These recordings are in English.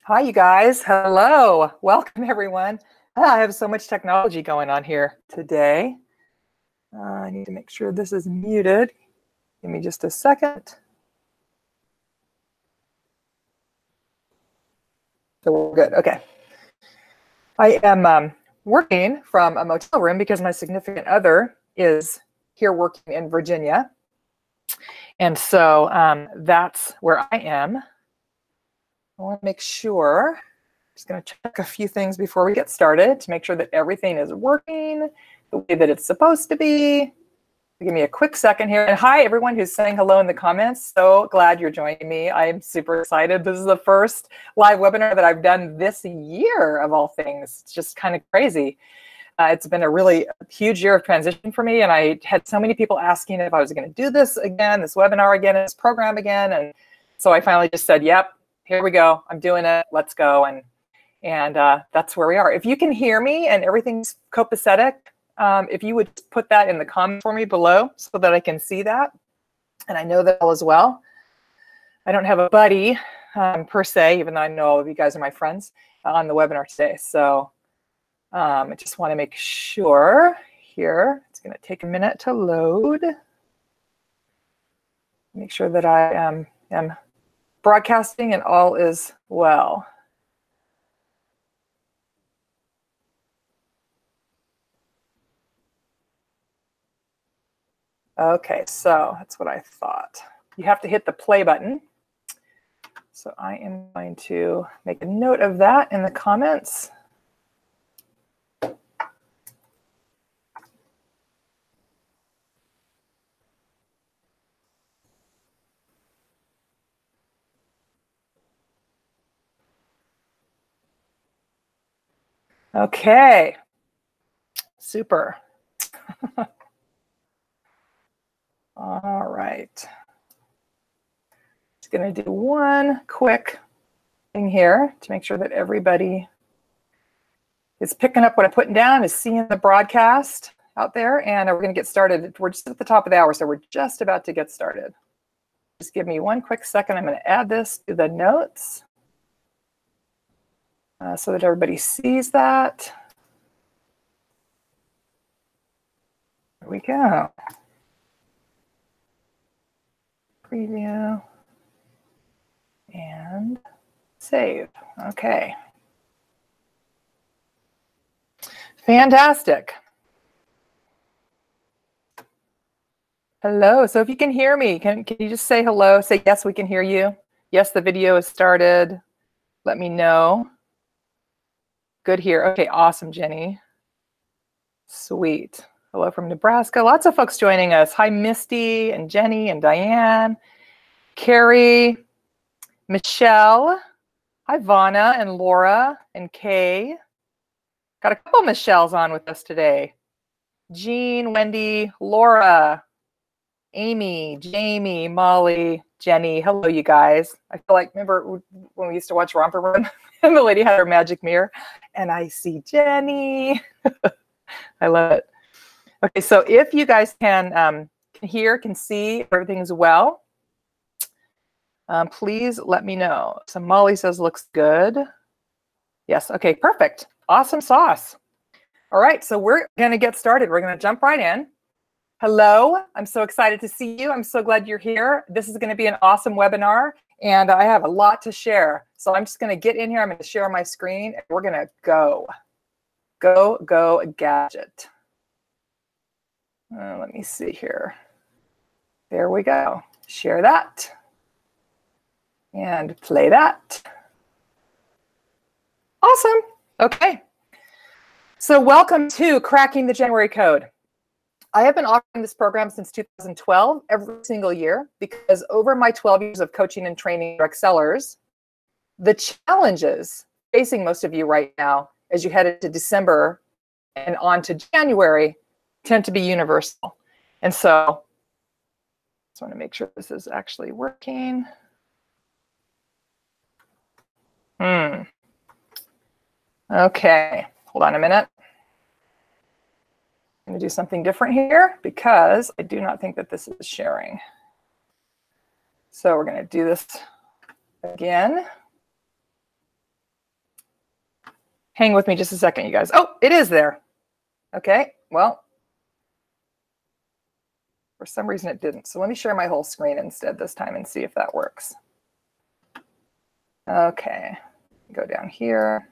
Hi, you guys. Hello. Welcome, everyone. I have so much technology going on here today. I need to make sure this is muted. Give me just a second. So we're good. Okay. I am working from a motel room because my significant other is here working in Virginia. And so that's where I am. I want to make sure. Just going to check a few things before we get started to make sure that everything is working the way that it's supposed to be. Give me a quick second here. And hi, everyone who's saying hello in the comments. So glad you're joining me. I'm super excited. This is the first live webinar that I've done this year, of all things. It's just kind of crazy. It's been a really huge year of transition for me. And I had so many people asking if I was going to do this again, this webinar again, this program again. And so I finally just said, yep, here we go. I'm doing it. Let's go. And that's where we are. If you can hear me and everything's copacetic, if you would put that in the comments for me below so that I can see that. And I know that all as well. I don't have a buddy per se, even though I know all of you guys are my friends on the webinar today. So I just want to make sure here. It's going to take a minute to load. Make sure that I am broadcasting and all is well. Okay, so that's what I thought. You have to hit the play button. So I am going to make a note of that in the comments. Okay, super. All right. Just going to do one quick thing here to make sure that everybody is picking up what I'm putting down, is seeing the broadcast out there, and we're going to get started. We're just at the top of the hour, so we're just about to get started. Just give me one quick second. I'm going to add this to the notes so that everybody sees that. There we go. Preview and save. Okay. Fantastic. Hello. So if you can hear me, can you just say hello? Say yes, we can hear you. Yes, the video has started. Let me know. Good here. Okay, awesome, Jenny. Sweet. Hello from Nebraska. Lots of folks joining us. Hi, Misty and Jenny and Diane, Carrie, Michelle. Hi, Vana and Laura and Kay. Got a couple Michelles on with us today. Jean, Wendy, Laura, Amy, Jamie, Molly, Jenny. Hello, you guys. I feel like, remember when we used to watch Romper Room and the lady had her magic mirror and I see Jenny. I love it. Okay, so if you guys can hear, can see, everything's well, please let me know. So Molly says looks good. Yes, okay, perfect. Awesome sauce. All right, so we're going to get started. We're going to jump right in. Hello, I'm so excited to see you. I'm so glad you're here. This is going to be an awesome webinar, and I have a lot to share. So I'm just going to get in here. I'm going to share my screen, and we're going to go. Go, gadget. Let me see here. There we go. Share that. And play that. Awesome. Okay. So welcome to Cracking the January Code. I have been offering this program since 2012, every single year, because over my 12 years of coaching and training direct sellers, the challenges facing most of you right now as you head into December and on to January tend to be universal. And so I just want to make sure this is actually working. Okay, hold on a minute. I'm going to do something different here because I do not think that this is sharing. So we're going to do this again. Hang with me just a second, you guys. Oh, it is there. Okay, well, for some reason it didn't. So let me share my whole screen instead this time and see if that works. Okay, go down here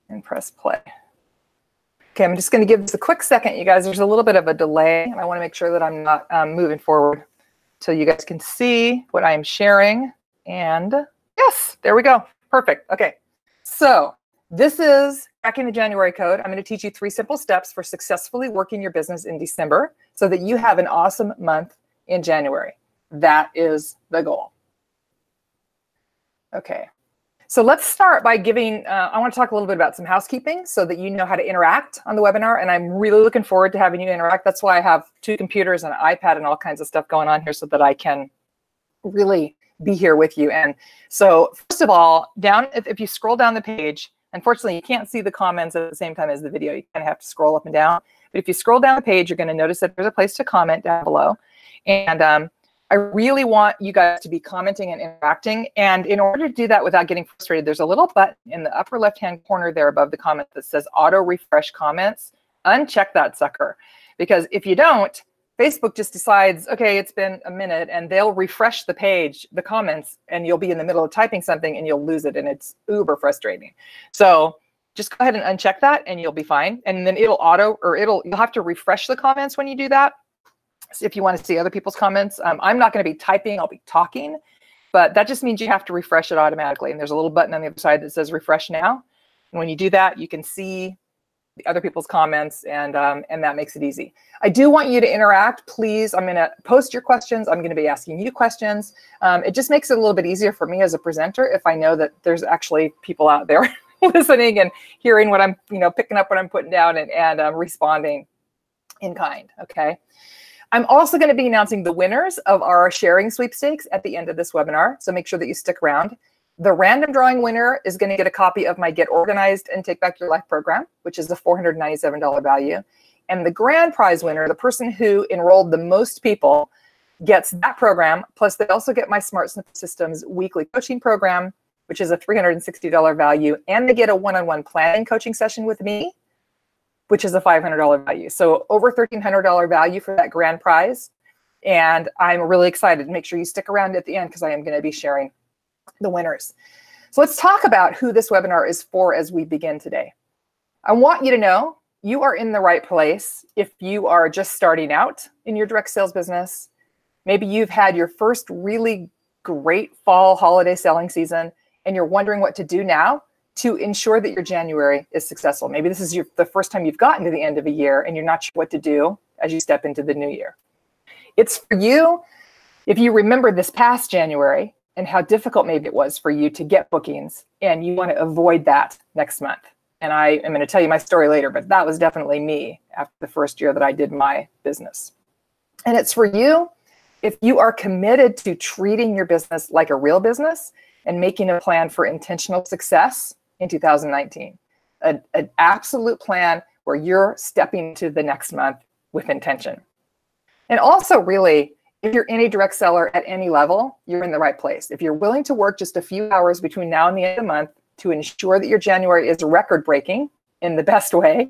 and press play. Okay, I'm just going to give this a quick second, you guys. There's a little bit of a delay, and I want to make sure that I'm not moving forward till you guys can see what I'm sharing. And yes, there we go. Perfect. Okay, so this is Cracking the January Code. I'm going to teach you 3 simple steps for successfully working your business in December so that you have an awesome month in January. That is the goal. Okay. So let's start by giving, I want to talk a little bit about some housekeeping so that you know how to interact on the webinar. And I'm really looking forward to having you interact. That's why I have 2 computers and an iPad and all kinds of stuff going on here so that I can really be here with you. And so first of all, if you scroll down the page, unfortunately, you can't see the comments at the same time as the video. You kind of have to scroll up and down. But if you scroll down the page, you're going to notice that there's a place to comment down below. And I really want you guys to be commenting and interacting. And in order to do that without getting frustrated, there's a little button in the upper left-hand corner there above the comment that says auto refresh comments. Uncheck that sucker. Because if you don't, Facebook just decides, okay, it's been a minute, and they'll refresh the page, the comments, and you'll be in the middle of typing something and you'll lose it, and it's uber frustrating. So just go ahead and uncheck that and you'll be fine. And then you'll have to refresh the comments when you do that. So if you want to see other people's comments, I'm not going to be typing, I'll be talking, but that just means you have to refresh it automatically. And there's a little button on the other side that says refresh now. And when you do that, you can see the other people's comments, and that makes it easy. I do want you to interact. Please, I'm going to post your questions. I'm going to be asking you questions. It just makes it a little bit easier for me as a presenter if I know that there's actually people out there listening and hearing what I'm, picking up what I'm putting down and responding in kind, okay? I'm also going to be announcing the winners of our sharing sweepstakes at the end of this webinar, so make sure that you stick around. The random drawing winner is going to get a copy of my Get Organized and Take Back Your Life program, which is a $497 value. And the grand prize winner, the person who enrolled the most people, gets that program, plus they also get my Smart Systems weekly coaching program, which is a $360 value, and they get a one-on-one planning coaching session with me, which is a $500 value. So over $1,300 value for that grand prize. And I'm really excited. Make sure you stick around at the end because I am going to be sharing the winners. So let's talk about who this webinar is for as we begin today. I want you to know you are in the right place if you are just starting out in your direct sales business. Maybe you've had your first really great fall holiday selling season and you're wondering what to do now to ensure that your January is successful. Maybe this is the first time you've gotten to the end of a year and you're not sure what to do as you step into the new year. It's for you if you remember this past January and how difficult maybe it was for you to get bookings and you want to avoid that next month. And I am going to tell you my story later, but that was definitely me after the first year that I did my business. And it's for you if you are committed to treating your business like a real business and making a plan for intentional success in 2019, an absolute plan where you're stepping to the next month with intention. And also really, if you're any direct seller at any level, you're in the right place. If you're willing to work just a few hours between now and the end of the month to ensure that your January is record-breaking in the best way,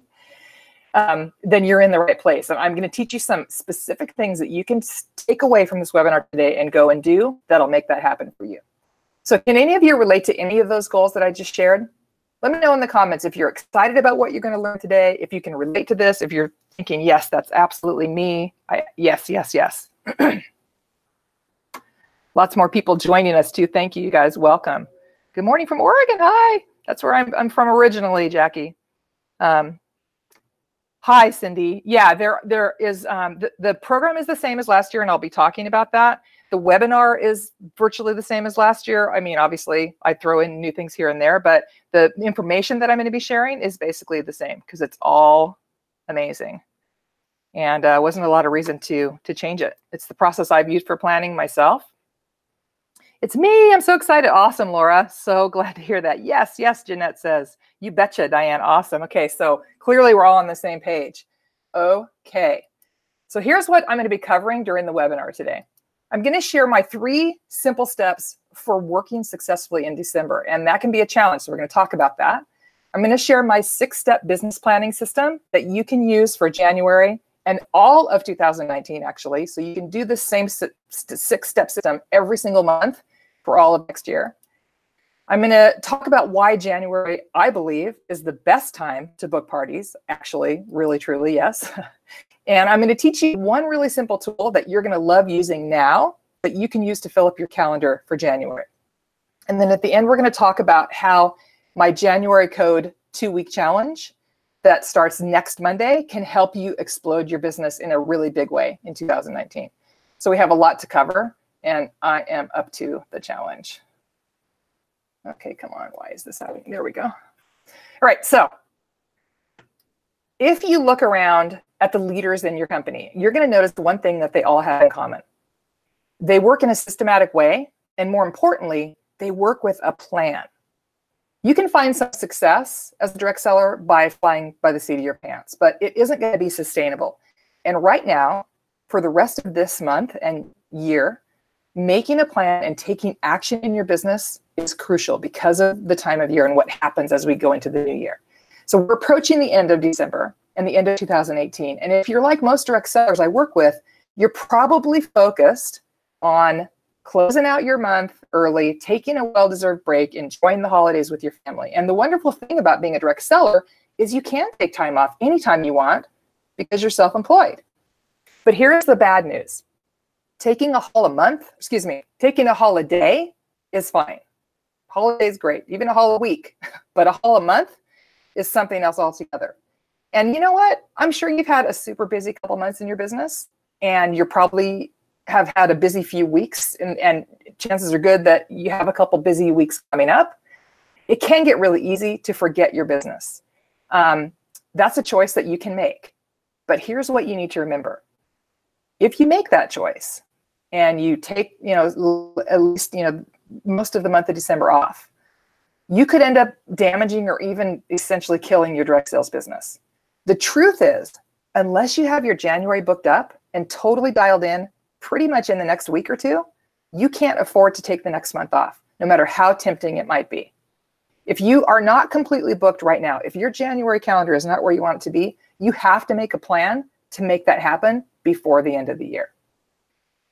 then you're in the right place. And I'm going to teach you some specific things that you can take away from this webinar today and go and do that'll make that happen for you. So can any of you relate to any of those goals that I just shared? Let me know in the comments if you're excited about what you're going to learn today, if you can relate to this, if you're thinking, yes, that's absolutely me. Yes, yes, yes. Lots more people joining us too. Thank you, you guys. Welcome. Good morning from Oregon. Hi. That's where I'm from originally, Jackie. Hi, Cindy. Yeah, there is the program is the same as last year, and I'll be talking about that. The webinar is virtually the same as last year. I mean, obviously, I throw in new things here and there, but the information that I'm going to be sharing is basically the same because it's all amazing. And wasn't a lot of reason to change it. It's the process I've used for planning myself. It's me. I'm so excited. Awesome, Laura. So glad to hear that. Yes, yes, Jeanette says. You betcha, Diane. Awesome. Okay, so clearly we're all on the same page. Okay. So here's what I'm going to be covering during the webinar today. I'm going to share my 3 simple steps for working successfully in December, and that can be a challenge, so we're going to talk about that. I'm going to share my 6-step business planning system that you can use for January and all of 2019, actually. So you can do the same 6-step system every single month for all of next year. I'm going to talk about why January, I believe, is the best time to book parties. Actually, really, truly, yes. And I'm going to teach you one really simple tool that you're going to love using now that you can use to fill up your calendar for January. And then at the end, we're going to talk about how my January code 2-week challenge that starts next Monday can help you explode your business in a really big way in 2019. So we have a lot to cover, and I am up to the challenge. Okay, come on. Why is this happening? There we go. All right, so if you look around at the leaders in your company, you're going to notice the one thing that they all have in common. They work in a systematic way, and more importantly, they work with a plan. You can find some success as a direct seller by flying by the seat of your pants, but it isn't going to be sustainable. And right now, for the rest of this month and year, making a plan and taking action in your business is crucial because of the time of year and what happens as we go into the new year. So we're approaching the end of December and the end of 2018. And if you're like most direct sellers I work with, you're probably focused on closing out your month early, taking a well-deserved break, enjoying the holidays with your family. And the wonderful thing about being a direct seller is you can take time off anytime you want because you're self-employed. But here's the bad news. Taking a holiday is fine. Holiday is great, even a holiday week, but a holiday month is something else altogether. And you know what? I'm sure you've had a super busy couple months in your business, and you're probably have had a busy few weeks, and chances are good that you have a couple busy weeks coming up. It can get really easy to forget your business. That's a choice that you can make. But here's what you need to remember. If you make that choice and you take, at least, most of the month of December off, you could end up damaging or even essentially killing your direct sales business. The truth is, unless you have your January booked up and totally dialed in pretty much in the next week or two, you can't afford to take the next month off, no matter how tempting it might be. If you are not completely booked right now, if your January calendar is not where you want it to be, you have to make a plan to make that happen before the end of the year.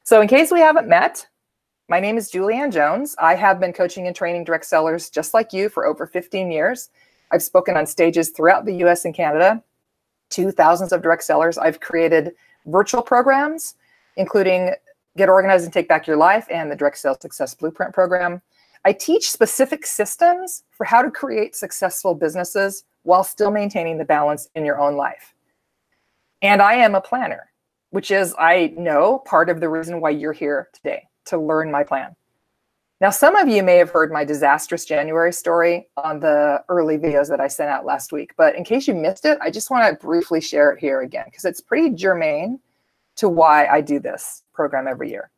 So in case we haven't met, my name is Julianne Jones. I have been coaching and training direct sellers just like you for over 15 years. I've spoken on stages throughout the US and Canada to thousands of direct sellers. I've created virtual programs, including Get Organized and Take Back Your Life and the Direct Sales Success Blueprint program. I teach specific systems for how to create successful businesses while still maintaining the balance in your own life. And I am a planner, which is, I know, part of the reason why you're here today, to learn my plan. Now, some of you may have heard my disastrous January story on the early videos that I sent out last week. But in case you missed it, I just want to briefly share it here again, because it's pretty germane to why I do this program every year.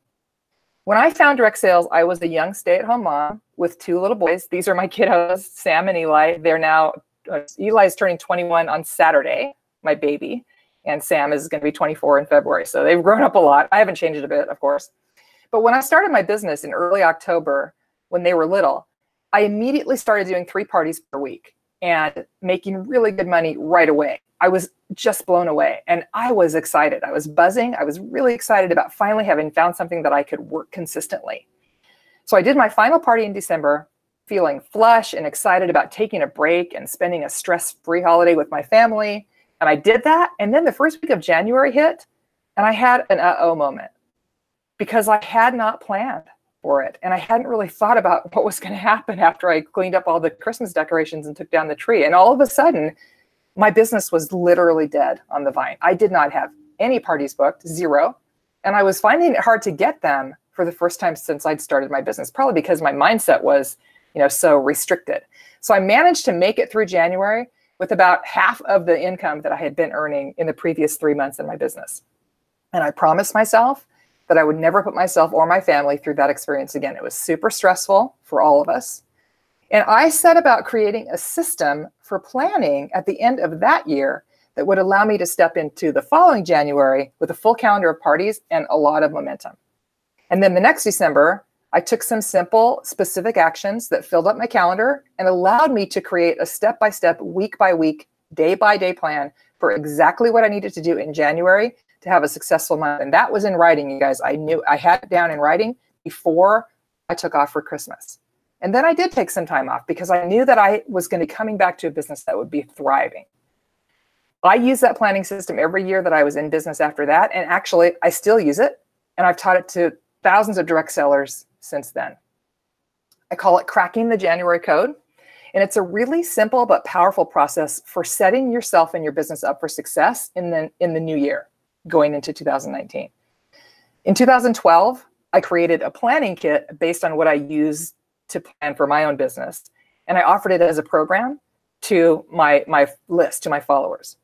When I found direct sales, I was a young stay-at-home mom with 2 little boys. These are my kiddos, Sam and Eli. They're now, Eli is turning 21 on Saturday, my baby, and Sam is going to be 24 in February. So they've grown up a lot. I haven't changed it a bit, of course. But when I started my business in early October, when they were little, I immediately started doing 3 parties per week and making really good money right away. I was just blown away, and I was excited. I was buzzing. I was really excited about finally having found something that I could work consistently. So I did my final party in December, feeling flush and excited about taking a break and spending a stress-free holiday with my family. And I did that. And then the first week of January hit, and I had an uh-oh moment because I had not planned for it. And I hadn't really thought about what was going to happen after I cleaned up all the Christmas decorations and took down the tree. And all of a sudden, my business was literally dead on the vine. I did not have any parties booked, 0. And I was finding it hard to get them for the first time since I'd started my business, probably because my mindset was, so restricted. So I managed to make it through January with about half of the income that I had been earning in the previous 3 months in my business. And I promised myself that I would never put myself or my family through that experience again. It was super stressful for all of us. And I set about creating a system for planning at the end of that year that would allow me to step into the following January with a full calendar of parties and a lot of momentum. And then the next December, I took some simple, specific actions that filled up my calendar and allowed me to create a step-by-step, week-by-week, day-by-day plan for exactly what I needed to do in January to have a successful month. And that was in writing, you guys. I knew I had it down in writing before I took off for Christmas. And then I did take some time off because I knew that I was going to be coming back to a business that would be thriving. I use that planning system every year that I was in business after that. And actually, I still use it. And I've taught it to thousands of direct sellers since then. I call it cracking the January code. And it's a really simple but powerful process for setting yourself and your business up for success in the new year, going into 2019. In 2012, I created a planning kit based on what I use to plan for my own business. And I offered it as a program to my list, to my followers.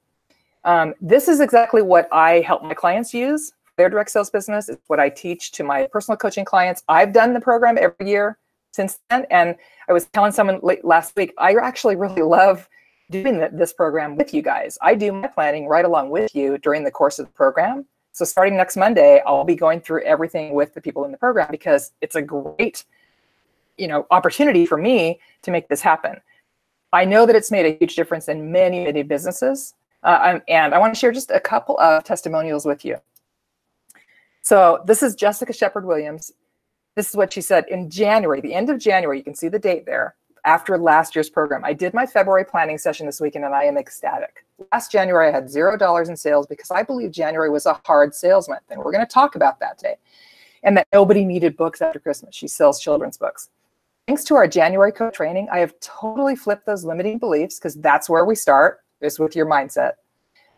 This is exactly what I help my clients use for their direct sales business. It's what I teach to my personal coaching clients. I've done the program every year since then. And I was telling someone last week, I actually really love doing this program with you guys. I do my planning right along with you during the course of the program. So starting next Monday, I'll be going through everything with the people in the program because it's a great, opportunity for me to make this happen. I know that it's made a huge difference in many, many businesses. And I want to share just a couple of testimonials with you. So this is Jessica Shepard-Williams. This is what she said in January, the end of January. You can see the date there. After last year's program, I did my February planning session this weekend, and I am ecstatic. Last January, I had $0 in sales because I believe January was a hard sales month, and we're going to talk about that today. And that nobody needed books after Christmas. She sells children's books. Thanks to our January code training, I have totally flipped those limiting beliefs because that's where we start, is with your mindset.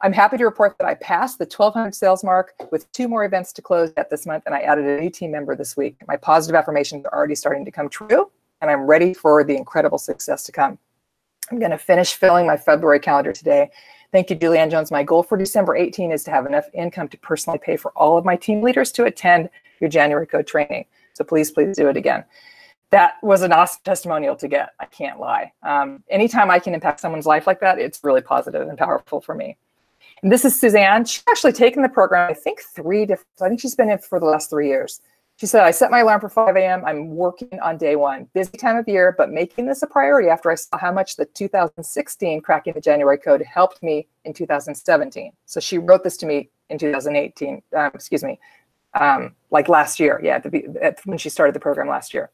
I'm happy to report that I passed the 1,200 sales mark with 2 more events to close yet this month, and I added a new team member this week. My positive affirmations are already starting to come true, and I'm ready for the incredible success to come. I'm going to finish filling my February calendar today. Thank you, Julianne Jones. My goal for December 18 is to have enough income to personally pay for all of my team leaders to attend your January code training. So please, please do it again. That was an awesome testimonial to get. I can't lie. Anytime I can impact someone's life like that, it's really positive and powerful for me. And this is Suzanne. She's actually taken the program, I think I think she's been in for the last 3 years. She said, I set my alarm for 5 a.m. I'm working on day one. Busy time of year, but making this a priority after I saw how much the 2016 cracking the January code helped me in 2017. So she wrote this to me in 2018, like last year. Yeah, when she started the program last year.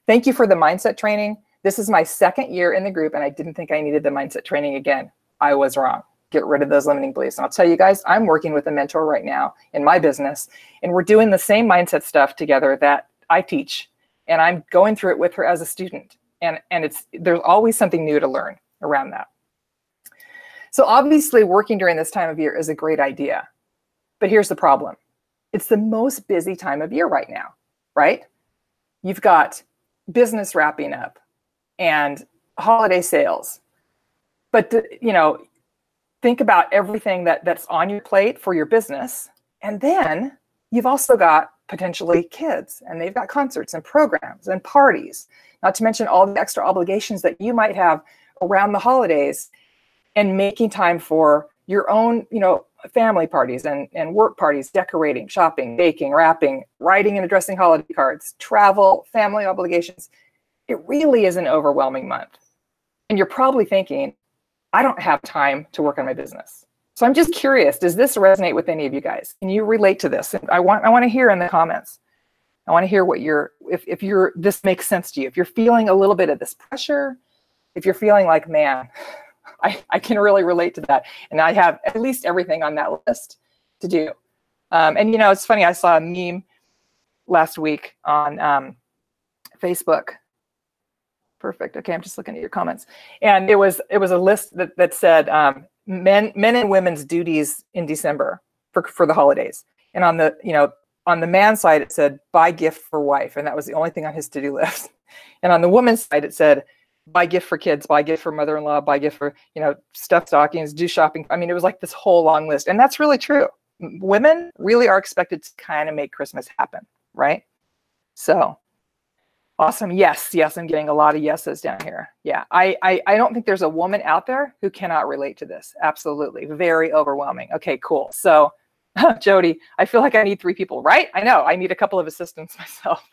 Thank you for the mindset training. This is my 2nd year in the group, and I didn't think I needed the mindset training again. I was wrong. Get rid of those limiting beliefs. And I'll tell you guys, I'm working with a mentor right now in my business, and we're doing the same mindset stuff together that I teach, and I'm going through it with her as a student. And there's always something new to learn around that. So obviously working during this time of year is a great idea, but here's the problem. It's the most busy time of year right now, right? You've got business wrapping up and holiday sales. But, think about everything that's on your plate for your business. And then you've also got potentially kids, and they've got concerts and programs and parties, not to mention all the extra obligations that you might have around the holidays, and making time for your own, family parties and work parties, decorating, shopping, baking, wrapping, writing and addressing holiday cards, travel, family obligations. It really is an overwhelming month. And you're probably thinking, I don't have time to work on my business. So I'm just curious, does this resonate with any of you guys? Can you relate to this? And I want to hear in the comments. I want to hear what if this makes sense to you. If you're feeling a little bit of this pressure, if you're feeling like, man, I can really relate to that. And I have at least everything on that list to do. And it's funny, I saw a meme last week on Facebook. Perfect. Okay, I'm just looking at your comments. And it was a list that said men and women's duties in December for the holidays. And on the man's side, it said buy gift for wife. And that was the only thing on his to-do list. And on the woman's side, it said buy gift for kids, buy gift for mother-in-law, buy gift for, stuffed stockings, do shopping. I mean, it was like this whole long list. And that's really true. Women really are expected to kind of make Christmas happen, right? So awesome. Yes, I'm getting a lot of yeses down here. Yeah, I don't think there's a woman out there who cannot relate to this. Absolutely. Very overwhelming. Okay, cool. So Jody, I feel like I need 3 people, right? I know. I need a couple of assistants myself.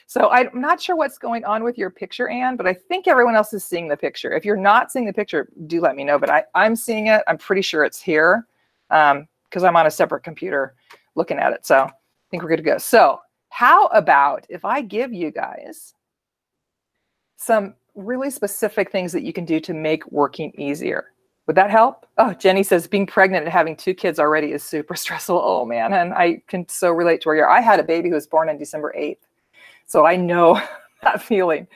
So I'm not sure what's going on with your picture, Anne, but I think everyone else is seeing the picture. If you're not seeing the picture, do let me know, but I'm seeing it. I'm pretty sure it's here because I'm on a separate computer looking at it. So I think we're good to go. So how about if I give you guys some really specific things that you can do to make working easier? Would that help? Oh, Jenny says being pregnant and having 2 kids already is super stressful. Oh, man. And I can so relate to where you're. I had a baby who was born on December 8th. So I know that feeling.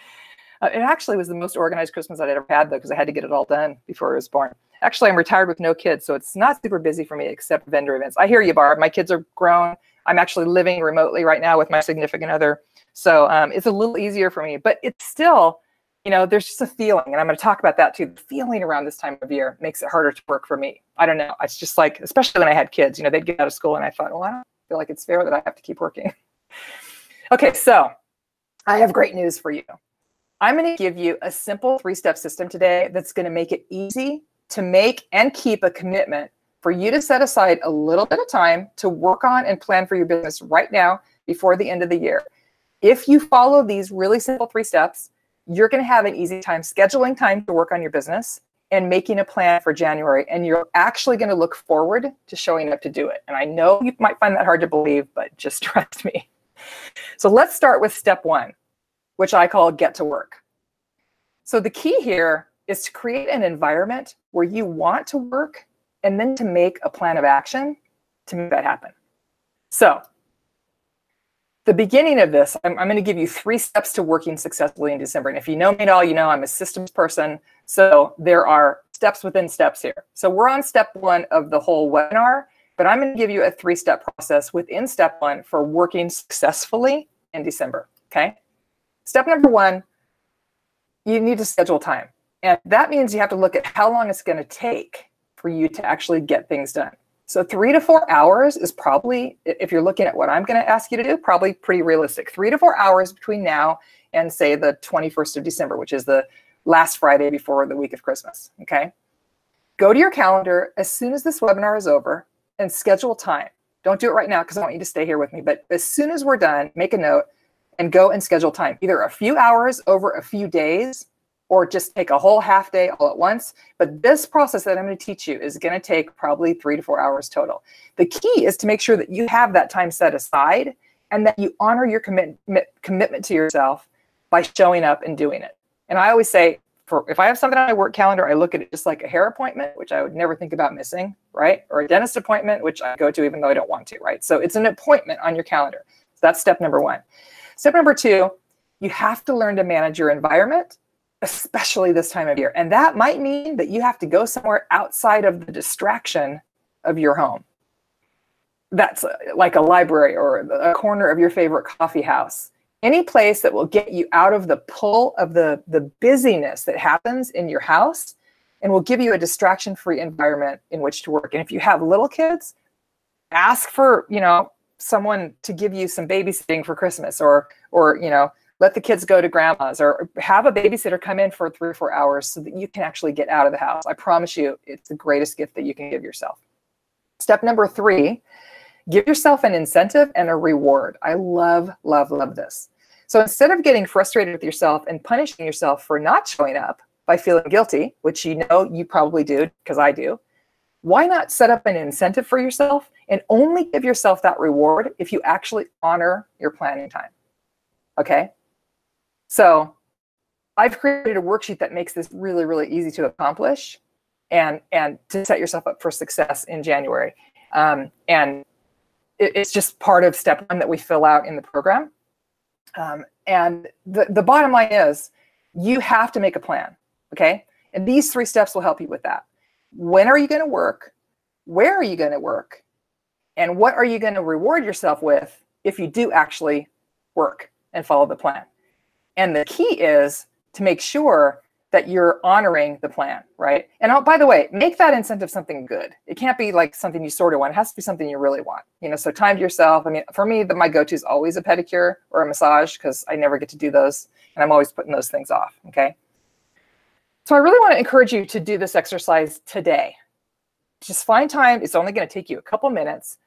It actually was the most organized Christmas I'd ever had, though, because I had to get it all done before I was born. Actually, I'm retired with no kids, so it's not super busy for me except vendor events. I hear you, Barb. My kids are grown. I'm actually living remotely right now with my significant other. So it's a little easier for me, but it's still, you know, there's just a feeling, and I'm going to talk about that too. The feeling around this time of year makes it harder to work for me. I don't know. It's just like, especially when I had kids, you know, they'd get out of school and I thought, well, I don't feel like it's fair that I have to keep working. Okay, so I have great news for you. I'm going to give you a simple 3-step system today that's going to make it easy to make and keep a commitment for you to set aside a little bit of time to work on and plan for your business right now before the end of the year. If you follow these really simple 3 steps, you're going to have an easy time scheduling time to work on your business and making a plan for January. And you're actually going to look forward to showing up to do it. And I know you might find that hard to believe, but just trust me. So let's start with step 1, which I call get to work. So the key here is to create an environment where you want to work and then to make a plan of action to make that happen. So the beginning of this, I'm going to give you 3 steps to working successfully in December. And if you know me at all, you know I'm a systems person. So there are steps within steps here. So we're on step 1 of the whole webinar, but I'm going to give you a 3-step process within step 1 for working successfully in December. Okay. Step number 1, you need to schedule time. And that means you have to look at how long it's going to take for you to actually get things done. So 3 to 4 hours is probably, if you're looking at what I'm going to ask you to do, probably pretty realistic. 3 to 4 hours between now and say the 21st of December, which is the last Friday before the week of Christmas. Okay. Go to your calendar as soon as this webinar is over and schedule time. Don't do it right now because I want you to stay here with me. But as soon as we're done, make a note and go and schedule time, either a few hours over a few days, or just take a whole half day all at once. But this process that I'm going to teach you is going to take probably 3 to 4 hours total. The key is to make sure that you have that time set aside and that you honor your commitment to yourself by showing up and doing it. And I always say, if I have something on my work calendar, I look at it just like a hair appointment, which I would never think about missing, right? Or a dentist appointment, which I go to even though I don't want to, right? So it's an appointment on your calendar. So that's step number 1. Step number 2, you have to learn to manage your environment, especially this time of year. And that might mean that you have to go somewhere outside of the distraction of your home. That's like a library or a corner of your favorite coffee house. Any place that will get you out of the pull of the busyness that happens in your house and will give you a distraction-free environment in which to work. And if you have little kids, ask for, you know, someone to give you some babysitting for Christmas, or you know, let the kids go to grandma's, or have a babysitter come in for 3 or 4 hours so that you can actually get out of the house. I promise you, it's the greatest gift that you can give yourself. Step number 3, give yourself an incentive and a reward. I love, love, love this. So instead of getting frustrated with yourself and punishing yourself for not showing up by feeling guilty, which you know you probably do because I do, why not set up an incentive for yourself and only give yourself that reward if you actually honor your planning time? Okay. So I've created a worksheet that makes this really, really easy to accomplish and to set yourself up for success in January. And it's just part of step 1 that we fill out in the program. And the bottom line is you have to make a plan. Okay. And these 3 steps will help you with that. When are you going to work? Where are you going to work? And what are you going to reward yourself with if you do actually work and follow the plan? And the key is to make sure that you're honoring the plan, right? And by the way, make that incentive something good. It can't be like something you sort of want. It has to be something you really want. You know, so time to yourself. I mean, for me, my go-to is always a pedicure or a massage because I never get to do those. And I'm always putting those things off, okay? So I really want to encourage you to do this exercise today. Just find time. It's only going to take you a couple minutes.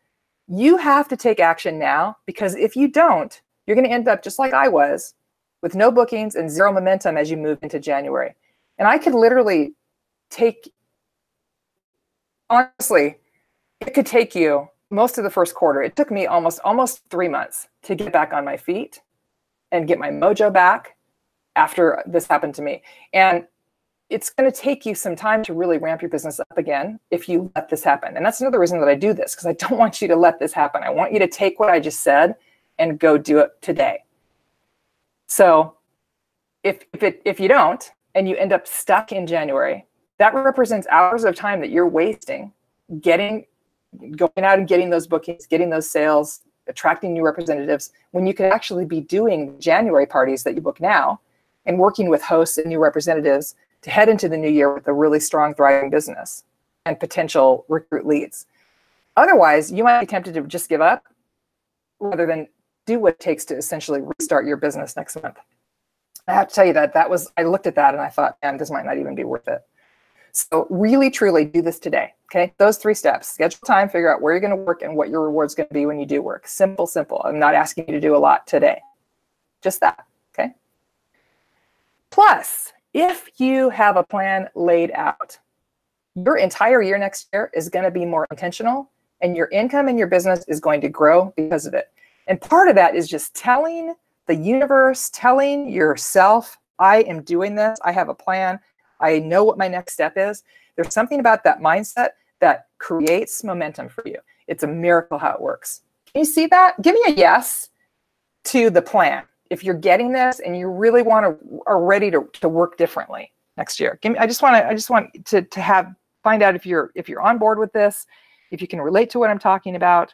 You have to take action now, because if you don't, you're going to end up just like I was, with no bookings and zero momentum as you move into January. And I could literally honestly, it could take you most of the first quarter. It took me almost 3 months to get back on my feet and get my mojo back after this happened to me. And it's going to take you some time to really ramp your business up again if you let this happen. And that's another reason that I do this, because I don't want you to let this happen. I want you to take what I just said and go do it today. So if you don't, and you end up stuck in January, that represents hours of time that you're wasting going out and getting those bookings, getting those sales, attracting new representatives, when you could actually be doing January parties that you book now and working with hosts and new representatives to head into the new year with a really strong, thriving business and potential recruit leads. Otherwise, you might be tempted to just give up rather than do what it takes to essentially restart your business next month. I have to tell you I looked at that and I thought, man, this might not even be worth it. So really, truly do this today, okay? Those 3 steps: schedule time, figure out where you're going to work and what your reward's going to be when you do work. Simple, simple. I'm not asking you to do a lot today. Just that, okay? Plus, if you have a plan laid out, your entire year next year is going to be more intentional, and your income in your business is going to grow because of it. And part of that is just telling the universe, telling yourself, I am doing this. I have a plan. I know what my next step is. There's something about that mindset that creates momentum for you. It's a miracle how it works. Can you see that? Give me a yes to the plan if you're getting this and you really are ready to work differently next year. I just want to find out if you're on board with this, if you can relate to what I'm talking about.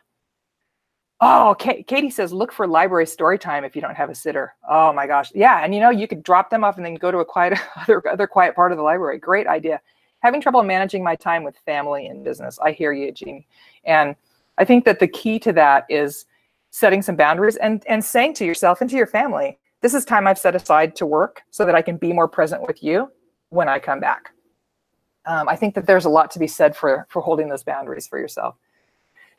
Oh, Katie says, look for library story time if you don't have a sitter. Oh my gosh. Yeah. And you could drop them off and then go to a other quiet part of the library. Great idea. Having trouble managing my time with family and business. I hear you, Jeannie. And I think that the key to that is setting some boundaries and saying to yourself and to your family, this is time I've set aside to work so that I can be more present with you when I come back. I think that there's a lot to be said for holding those boundaries for yourself.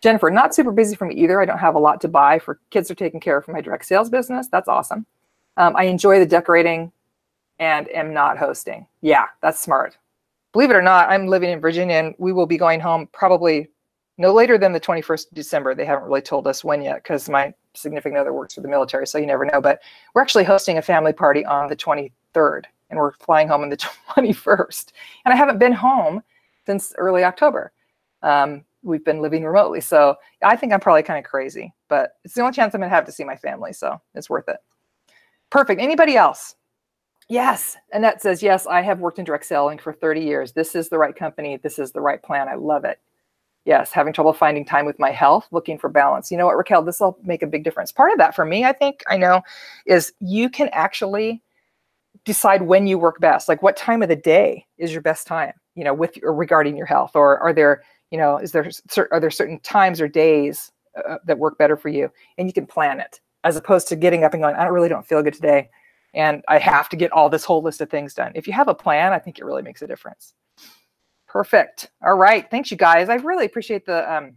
Jennifer, not super busy for me either. I don't have a lot to buy. Kids are taken care of for my direct sales business. That's awesome. I enjoy the decorating and am not hosting. Yeah, that's smart. Believe it or not, I'm living in Virginia and we will be going home probably no later than the 21st of December. They haven't really told us when yet because my significant other works for the military, so you never know. But we're actually hosting a family party on the 23rd and we're flying home on the 21st. And I haven't been home since early October. We've been living remotely. So I think I'm probably kind of crazy, but it's the only chance I'm going to have to see my family. So it's worth it. Perfect. Anybody else? Yes. Annette says, yes, I have worked in direct selling for 30 years. This is the right company. This is the right plan. I love it. Yes. Having trouble finding time with my health, looking for balance. You know what, Raquel, this will make a big difference. Part of that for me, I know, is you can actually decide when you work best. Like what time of the day is your best time, regarding your health, or are there certain times or days that work better for you? And you can plan it as opposed to getting up and going, I really don't feel good today, and I have to get all this whole list of things done. If you have a plan, I think it really makes a difference. Perfect. All right. Thanks, you guys. I really appreciate the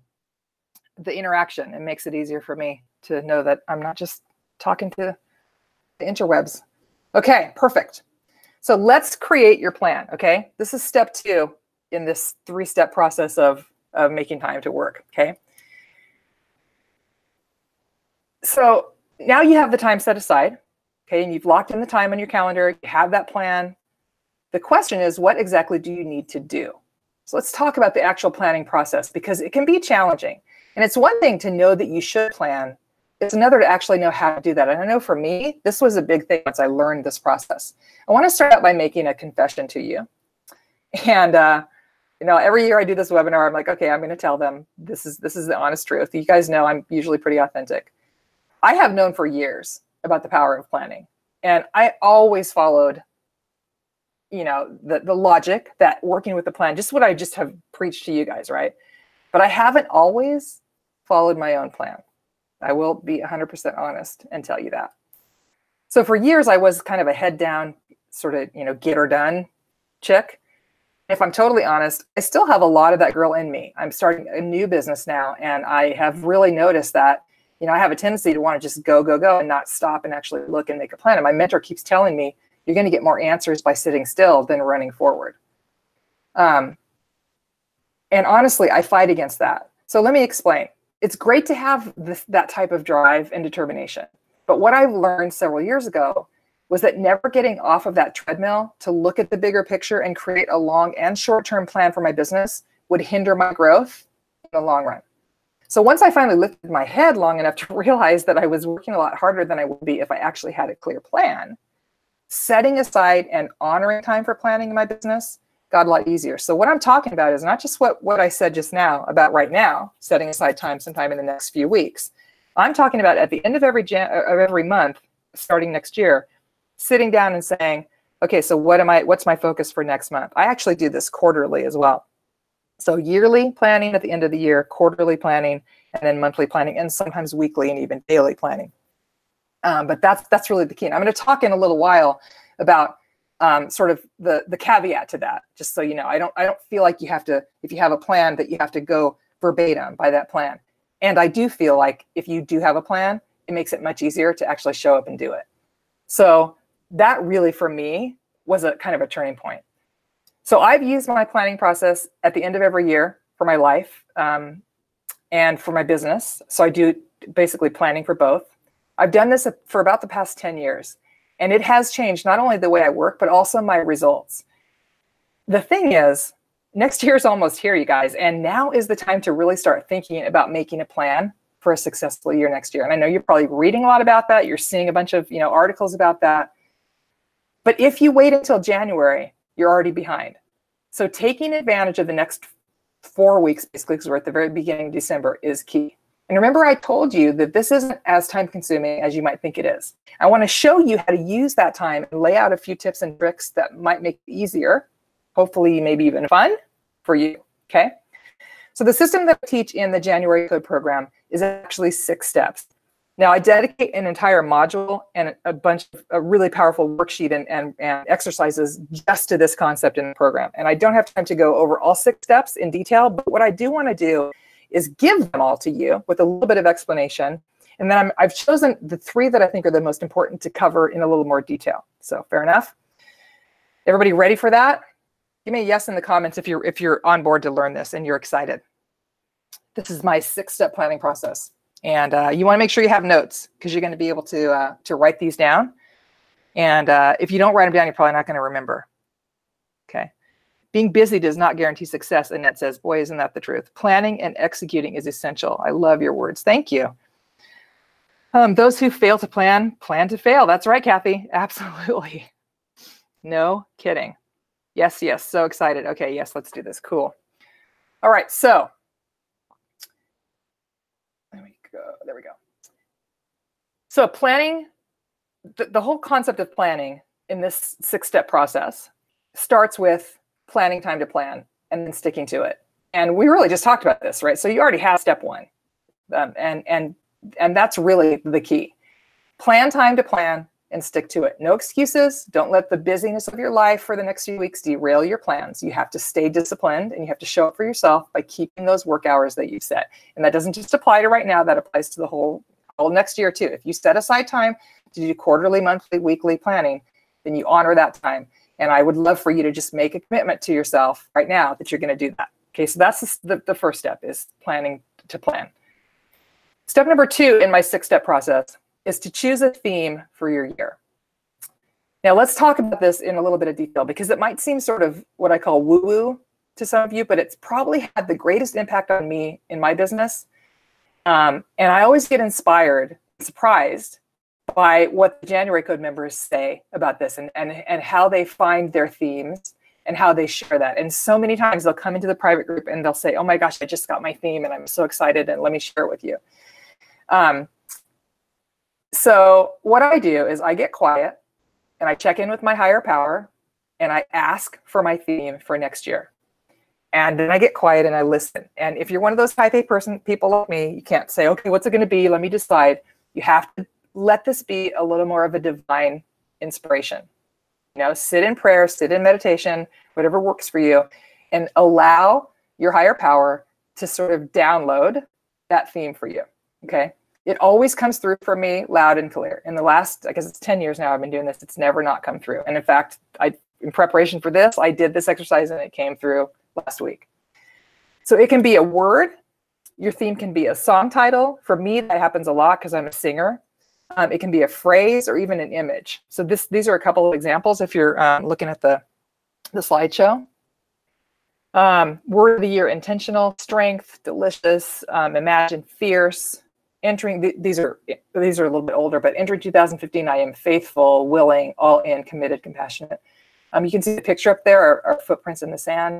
interaction. It makes it easier for me to know that I'm not just talking to the interwebs. Okay, perfect. So let's create your plan, okay? This is step 2 in this 3-step process of making time to work, okay? So now you have the time set aside, okay? And you've locked in the time on your calendar. You have that plan. The question is, what exactly do you need to do? So let's talk about the actual planning process, because it can be challenging. And it's one thing to know that you should plan. It's another to actually know how to do that. And I know for me, this was a big thing once I learned this process. I want to start out by making a confession to you. And every year I do this webinar, I'm like, okay, I'm going to tell them this is the honest truth. You guys know I'm usually pretty authentic. I have known for years about the power of planning. And I always followed, the logic that working with the plan, just what I just have preached to you guys, right? But I haven't always followed my own plan. I will be 100% honest and tell you that. So for years, I was kind of a head down, sort of, get her done chick. If I'm totally honest, I still have a lot of that girl in me. I'm starting a new business now, and I have really noticed that You know, I have a tendency to want to just go, go, go and not stop and actually look and make a plan. And my mentor keeps telling me, you're going to get more answers by sitting still than running forward. And honestly, I fight against that. So let me explain. It's great to have that type of drive and determination. But what I've learned several years ago was that never getting off of that treadmill to look at the bigger picture and create a long and short-term plan for my business would hinder my growth in the long run. So once I finally lifted my head long enough to realize that I was working a lot harder than I would be if I actually had a clear plan, setting aside and honoring time for planning in my business got a lot easier. So what I'm talking about is not just what I said just now about right now, setting aside time sometime in the next few weeks. I'm talking about at the end of every month, starting next year, sitting down and saying, okay, so what's my focus for next month? I actually do this quarterly as well. So yearly planning at the end of the year, quarterly planning, and then monthly planning, and sometimes weekly and even daily planning. But that's really the key. And I'm going to talk in a little while about sort of the caveat to that, just so you know. I don't feel like you have to, if you have a plan, that you have to go verbatim by that plan. And I do feel like if you do have a plan, it makes it much easier to actually show up and do it. So that really, for me, was a kind of a turning point. So I've used my planning process at the end of every year for my life and for my business. So I do basically planning for both. I've done this for about the past 10 years. And it has changed not only the way I work, but also my results. The thing is, next year is almost here, you guys. And now is the time to really start thinking about making a plan for a successful year next year. And I know you're probably reading a lot about that. You're seeing a bunch of articles about that. But if you wait until January, you're already behind. So taking advantage of the next 4 weeks, basically, because we're at the very beginning of December, is key. And remember, I told you that this isn't as time consuming as you might think it is. I want to show you how to use that time and lay out a few tips and tricks that might make it easier, hopefully maybe even fun for you, okay? So the system that I teach in the January Code program is actually 6 steps. Now, I dedicate an entire module and a bunch of a really powerful worksheet and exercises just to this concept in the program. And I don't have time to go over all 6 steps in detail, but what I do want to do is give them all to you with a little bit of explanation. And then I've chosen the 3 that I think are the most important to cover in a little more detail. So fair enough. Everybody ready for that? Give me a yes in the comments if you're on board to learn this and you're excited. This is my 6-step planning process. And you want to make sure you have notes, because you're going to be able to write these down. And if you don't write them down, you're probably not going to remember. Okay. Being busy does not guarantee success. Annette says, boy, isn't that the truth. Planning and executing is essential. I love your words. Thank you. Those who fail to plan to fail. That's right, Kathy. Absolutely. No kidding. Yes, yes. So excited. Okay, yes, let's do this. Cool. All right, so there we go. So planning, the whole concept of planning in this 6-step process starts with planning time to plan and then sticking to it. And we really just talked about this, right? So you already have step 1. And that's really the key. Plan time to plan and stick to it. No excuses. Don't let the busyness of your life for the next few weeks derail your plans. You have to stay disciplined and you have to show up for yourself by keeping those work hours that you've set. And that doesn't just apply to right now, that applies to the whole next year too. If you set aside time to do quarterly, monthly, weekly planning, then you honor that time. And I would love for you to just make a commitment to yourself right now that you're going to do that. Okay, so that's the first step, is planning to plan. Step number 2 in my 6-step process is to choose a theme for your year. Now let's talk about this in a little bit of detail, because it might seem sort of what I call woo-woo to some of you, but it's probably had the greatest impact on me in my business. And I always get inspired, surprised by what the January Code members say about this and how they find their themes and how they share that. And so many times they'll come into the private group and they'll say, oh my gosh, I just got my theme and I'm so excited and let me share it with you. So what I do is I get quiet and I check in with my higher power and I ask for my theme for next year. And then I get quiet and I listen. And if you're one of those type A people like me, you can't say, okay, what's it going to be? Let me decide. You have to let this be a little more of a divine inspiration. Sit in prayer, sit in meditation, whatever works for you, and allow your higher power to sort of download that theme for you. Okay. It always comes through for me loud and clear. In the last, I guess it's 10 years now I've been doing this, it's never not come through. And in fact, in preparation for this, I did this exercise and it came through last week. So it can be a word. Your theme can be a song title. For me, that happens a lot because I'm a singer. It can be a phrase or even an image. So these are a couple of examples if you're looking at the slideshow. Word of the year: intentional, strength, delicious, imagine, fierce. Entering, these are a little bit older, but entering 2015, I am faithful, willing, all in, committed, compassionate. You can see the picture up there, our footprints in the sand.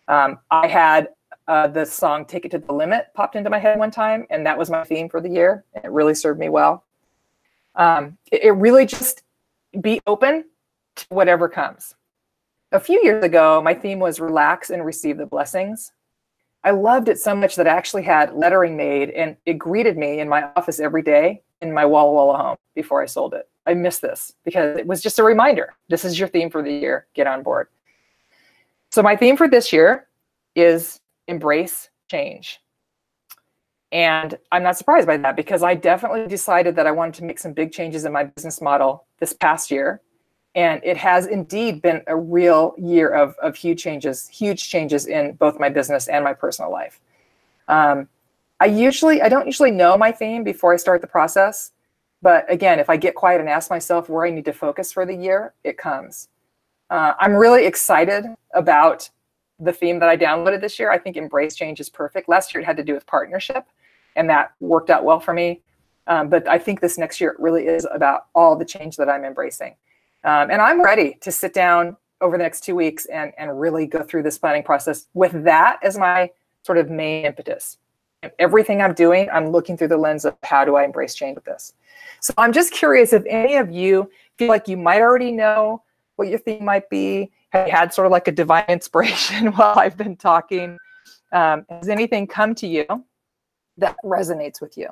I had the song Take It to the Limit popped into my head one time, and that was my theme for the year. And it really served me well. It really just be open to whatever comes. A few years ago, my theme was relax and receive the blessings. I loved it so much that I actually had lettering made, and it greeted me in my office every day in my Walla Walla home before I sold it. I miss this because it was just a reminder. This is your theme for the year. Get on board. So my theme for this year is embrace change. And I'm not surprised by that because I definitely decided that I wanted to make some big changes in my business model this past year. And it has indeed been a real year of huge changes in both my business and my personal life. I don't usually know my theme before I start the process. But again, if I get quiet and ask myself where I need to focus for the year, it comes. I'm really excited about the theme that I downloaded this year. I think embrace change is perfect. Last year it had to do with partnership, and that worked out well for me. But I think this next year it really is about all the change that I'm embracing. And I'm ready to sit down over the next 2 weeks and really go through this planning process with that as my sort of main impetus. And everything I'm doing, I'm looking through the lens of how do I embrace change with this. So I'm just curious if any of you feel like you might already know what your theme might be. Have you had sort of like a divine inspiration while I've been talking? Has anything come to you that resonates with you?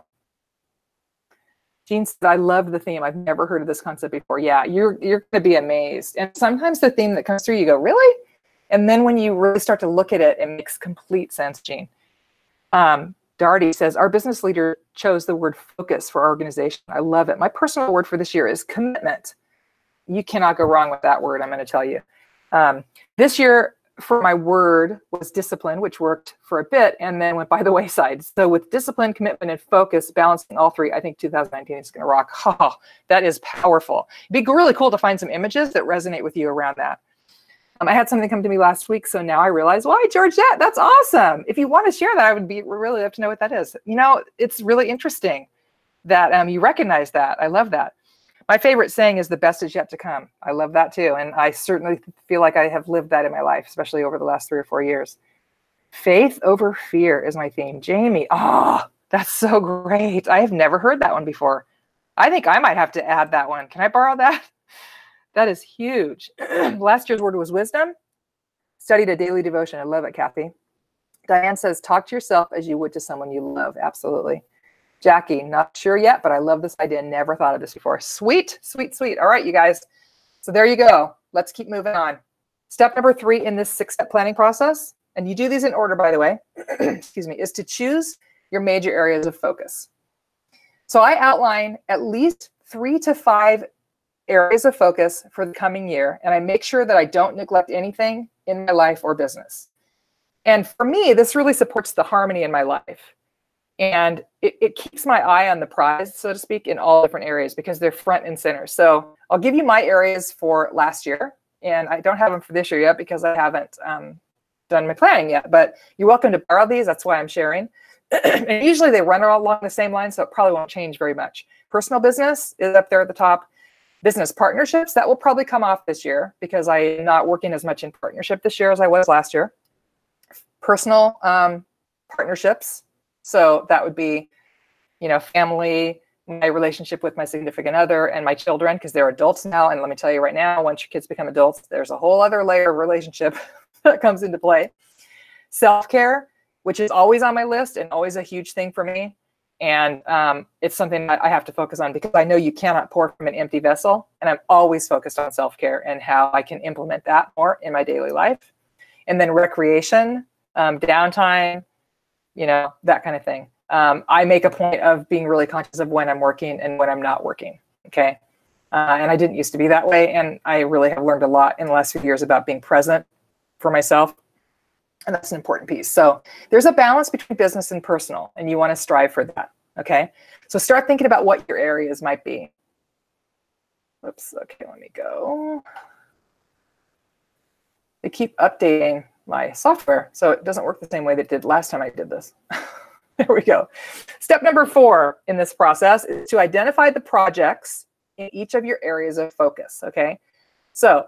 Jean said, I love the theme. I've never heard of this concept before. Yeah, you're going to be amazed. And sometimes the theme that comes through, you go, really? And then when you really start to look at it, it makes complete sense, Jean. Darty says, our business leader chose the word focus for our organization. I love it. My personal word for this year is commitment. You cannot go wrong with that word, I'm going to tell you. This year, for my word was discipline, which worked for a bit and then went by the wayside. So with discipline, commitment, and focus, balancing all three, I think 2019 is going to rock. Oh, that is powerful. It'd be really cool to find some images that resonate with you around that. I had something come to me last week, so now I realize, why, Georgette, that's awesome. If you want to share that, I would really love to know what that is. You know, it's really interesting that you recognize that. I love that. My favorite saying is the best is yet to come. I love that too. And I certainly feel like I have lived that in my life, especially over the last 3 or 4 years. Faith over fear is my theme. Jamie, oh, that's so great. I have never heard that one before. I think I might have to add that one. Can I borrow that? That is huge. Last year's word was wisdom. Studied a daily devotion. I love it, Kathy. Diane says, talk to yourself as you would to someone you love. Absolutely. Jackie, not sure yet, but I love this idea. Never thought of this before. Sweet, sweet, sweet. All right, you guys. So there you go. Let's keep moving on. Step number 3 in this 6-step planning process, and you do these in order, by the way, excuse me, is to choose your major areas of focus. So I outline at least 3 to 5 areas of focus for the coming year, and I make sure that I don't neglect anything in my life or business. And for me, this really supports the harmony in my life. And it keeps my eye on the prize, so to speak, in all different areas because they're front and center. So I'll give you my areas for last year, and I don't have them for this year yet because I haven't done my planning yet. But you're welcome to borrow these. That's why I'm sharing. And usually they run along the same line, so it probably won't change very much. Personal business is up there at the top. Business partnerships, that will probably come off this year because I'm not working as much in partnership this year as I was last year. Personal partnerships. So that would be, you know, family, my relationship with my significant other and my children, because they're adults now. And let me tell you right now, once your kids become adults, there's a whole other layer of relationship that comes into play. Self-care, which is always on my list and always a huge thing for me. And it's something that I have to focus on because I know you cannot pour from an empty vessel. And I'm always focused on self-care and how I can implement that more in my daily life. And then recreation, downtime, you know, that kind of thing. I make a point of being really conscious of when I'm working and when I'm not working, okay? And I didn't used to be that way, and I really have learned a lot in the last few years about being present for myself, and that's an important piece. So there's a balance between business and personal, and you want to strive for that, okay? So start thinking about what your areas might be. Whoops, okay, let me go. They keep updating my software, so it doesn't work the same way that it did last time I did this. There we go. Step number 4 in this process is to identify the projects in each of your areas of focus, okay? So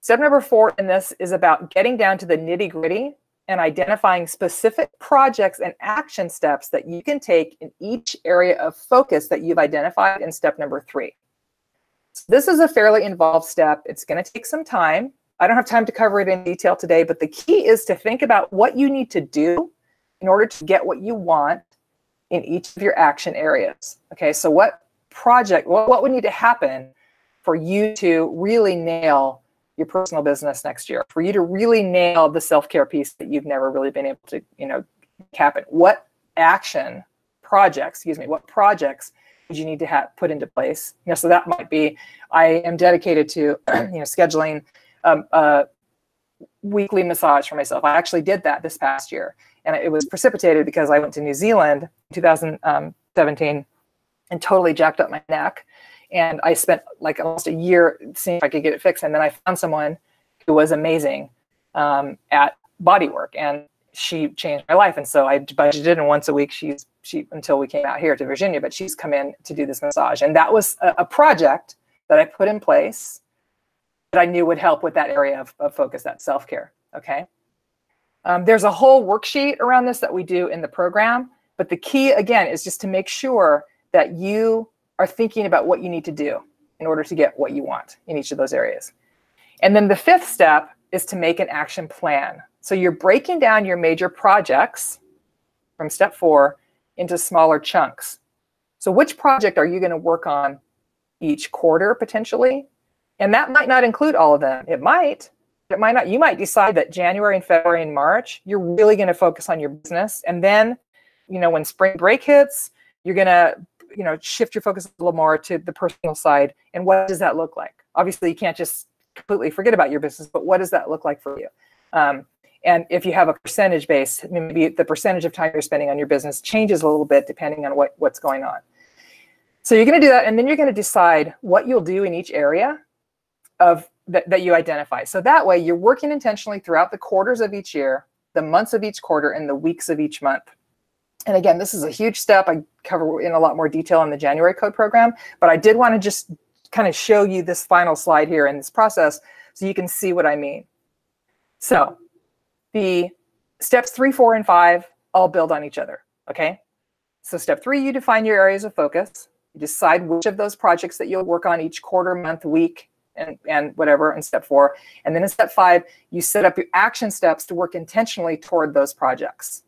step number 4 in this is about getting down to the nitty-gritty and identifying specific projects and action steps that you can take in each area of focus that you've identified in step number 3. So this is a fairly involved step. It's going to take some time. I don't have time to cover it in detail today, but the key is to think about what you need to do in order to get what you want in each of your action areas. Okay, so what would need to happen for you to really nail your personal business next year, for you to really nail the self-care piece that you've never really been able to, happen? What projects would you need to put into place? So that might be, I am dedicated to, scheduling a weekly massage for myself. I actually did that this past year, and it was precipitated because I went to New Zealand in 2017 and totally jacked up my neck. And I spent like almost a year seeing if I could get it fixed. And then I found someone who was amazing at bodywork, and she changed my life. And so I budgeted, and once a week, she until we came out here to Virginia, but she's come in to do this massage. And that was a project that I put in place that I knew would help with that area of focus, that self-care, okay? There's a whole worksheet around this that we do in the program, but the key, again, is just to make sure that you are thinking about what you need to do in order to get what you want in each of those areas. And then the 5th step is to make an action plan. So you're breaking down your major projects from step 4 into smaller chunks. So which project are you going to work on each quarter potentially? And that might not include all of them. It might not. You might decide that January and February and March, you're really going to focus on your business. And then, when spring break hits, you're going to, shift your focus a little more to the personal side. And what does that look like? Obviously, you can't just completely forget about your business, but what does that look like for you? And if you have a percentage base, maybe the percentage of time you're spending on your business changes a little bit depending on what's going on. So you're going to do that, and then you're going to decide what you'll do in each area of that you identify. So that way you're working intentionally throughout the quarters of each year, the months of each quarter, and the weeks of each month. And again, this is a huge step. I cover in a lot more detail in the January Code program, but I did want to just kind of show you this final slide here in this process so you can see what I mean. So the steps 3, 4, and 5 all build on each other, okay? So step 3, you define your areas of focus. You decide which of those projects that you'll work on each quarter, month, week, and whatever in step 4. And then in step 5, you set up your action steps to work intentionally toward those projects.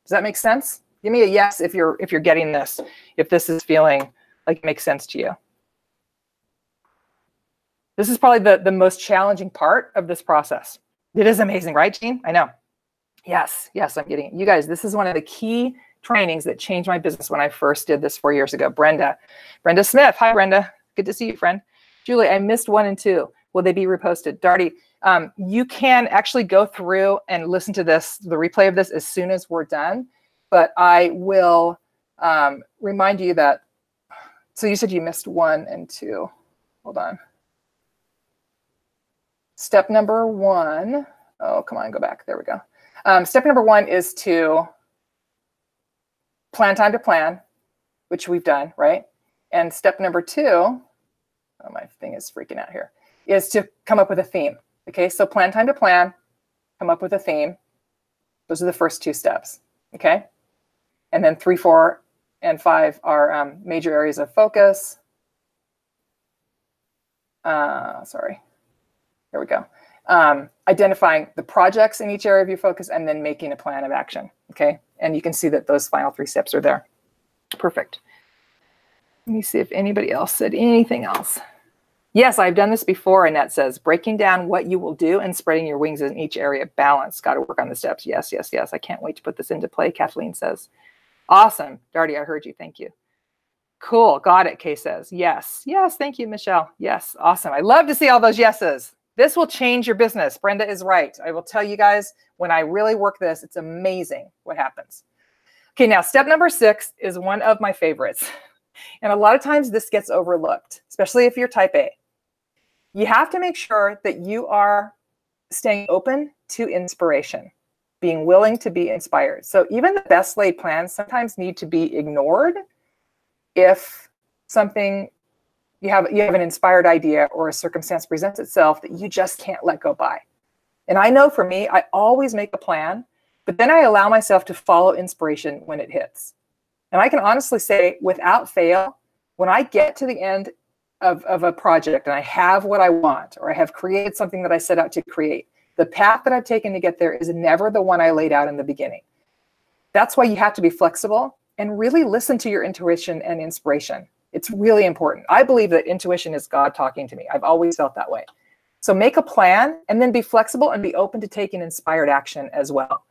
Does that make sense? Give me a yes if you're getting this, if this is feeling like it makes sense to you. This is probably the most challenging part of this process. It is amazing, right, Jean? I know. Yes, I'm getting it. You guys, this is one of the key trainings that changed my business when I first did this 4 years ago. Brenda Smith. Hi, Brenda. Good to see you, friend. Julie, I missed 1 and 2. Will they be reposted? Darty, you can actually go through and listen to the replay of this as soon as we're done. But I will remind you that, so you said you missed 1 and 2. Hold on. Step number 1, oh, come on, go back. There we go. Step number 1 is to plan time to plan, which we've done, right? And step number 2, oh, my thing is freaking out here, is to come up with a theme. Okay, so plan time to plan, come up with a theme. Those are the first 2 steps, okay? And then 3, 4, and 5 are major areas of focus. Sorry, here we go. Identifying the projects in each area of your focus and then making a plan of action, okay? And you can see that those final 3 steps are there. Perfect. Let me see if anybody else said anything else. Yes, I've done this before, Annette says, breaking down what you will do and spreading your wings in each area. Balance, got to work on the steps. Yes. I can't wait to put this into play, Kathleen says. Awesome. Darty, I heard you. Thank you. Cool. Got it, Kay says. Yes. Yes. Thank you, Michelle. Yes. Awesome. I love to see all those yeses. This will change your business. Brenda is right. I will tell you guys, when I really work this, it's amazing what happens. Okay, now step number 6 is one of my favorites. And a lot of times this gets overlooked, especially if you're type A. You have to make sure that you are staying open to inspiration, being willing to be inspired. So even the best laid plans sometimes need to be ignored if something, you have an inspired idea or a circumstance presents itself that you just can't let go by. And I know for me, I always make a plan, but then I allow myself to follow inspiration when it hits. And I can honestly say, without fail, when I get to the end of a project and I have what I want, or I have created something that I set out to create, the path that I've taken to get there is never the one I laid out in the beginning. That's why you have to be flexible and really listen to your intuition and inspiration. It's really important. I believe that intuition is God talking to me. I've always felt that way. So make a plan and then be flexible and be open to taking inspired action as well.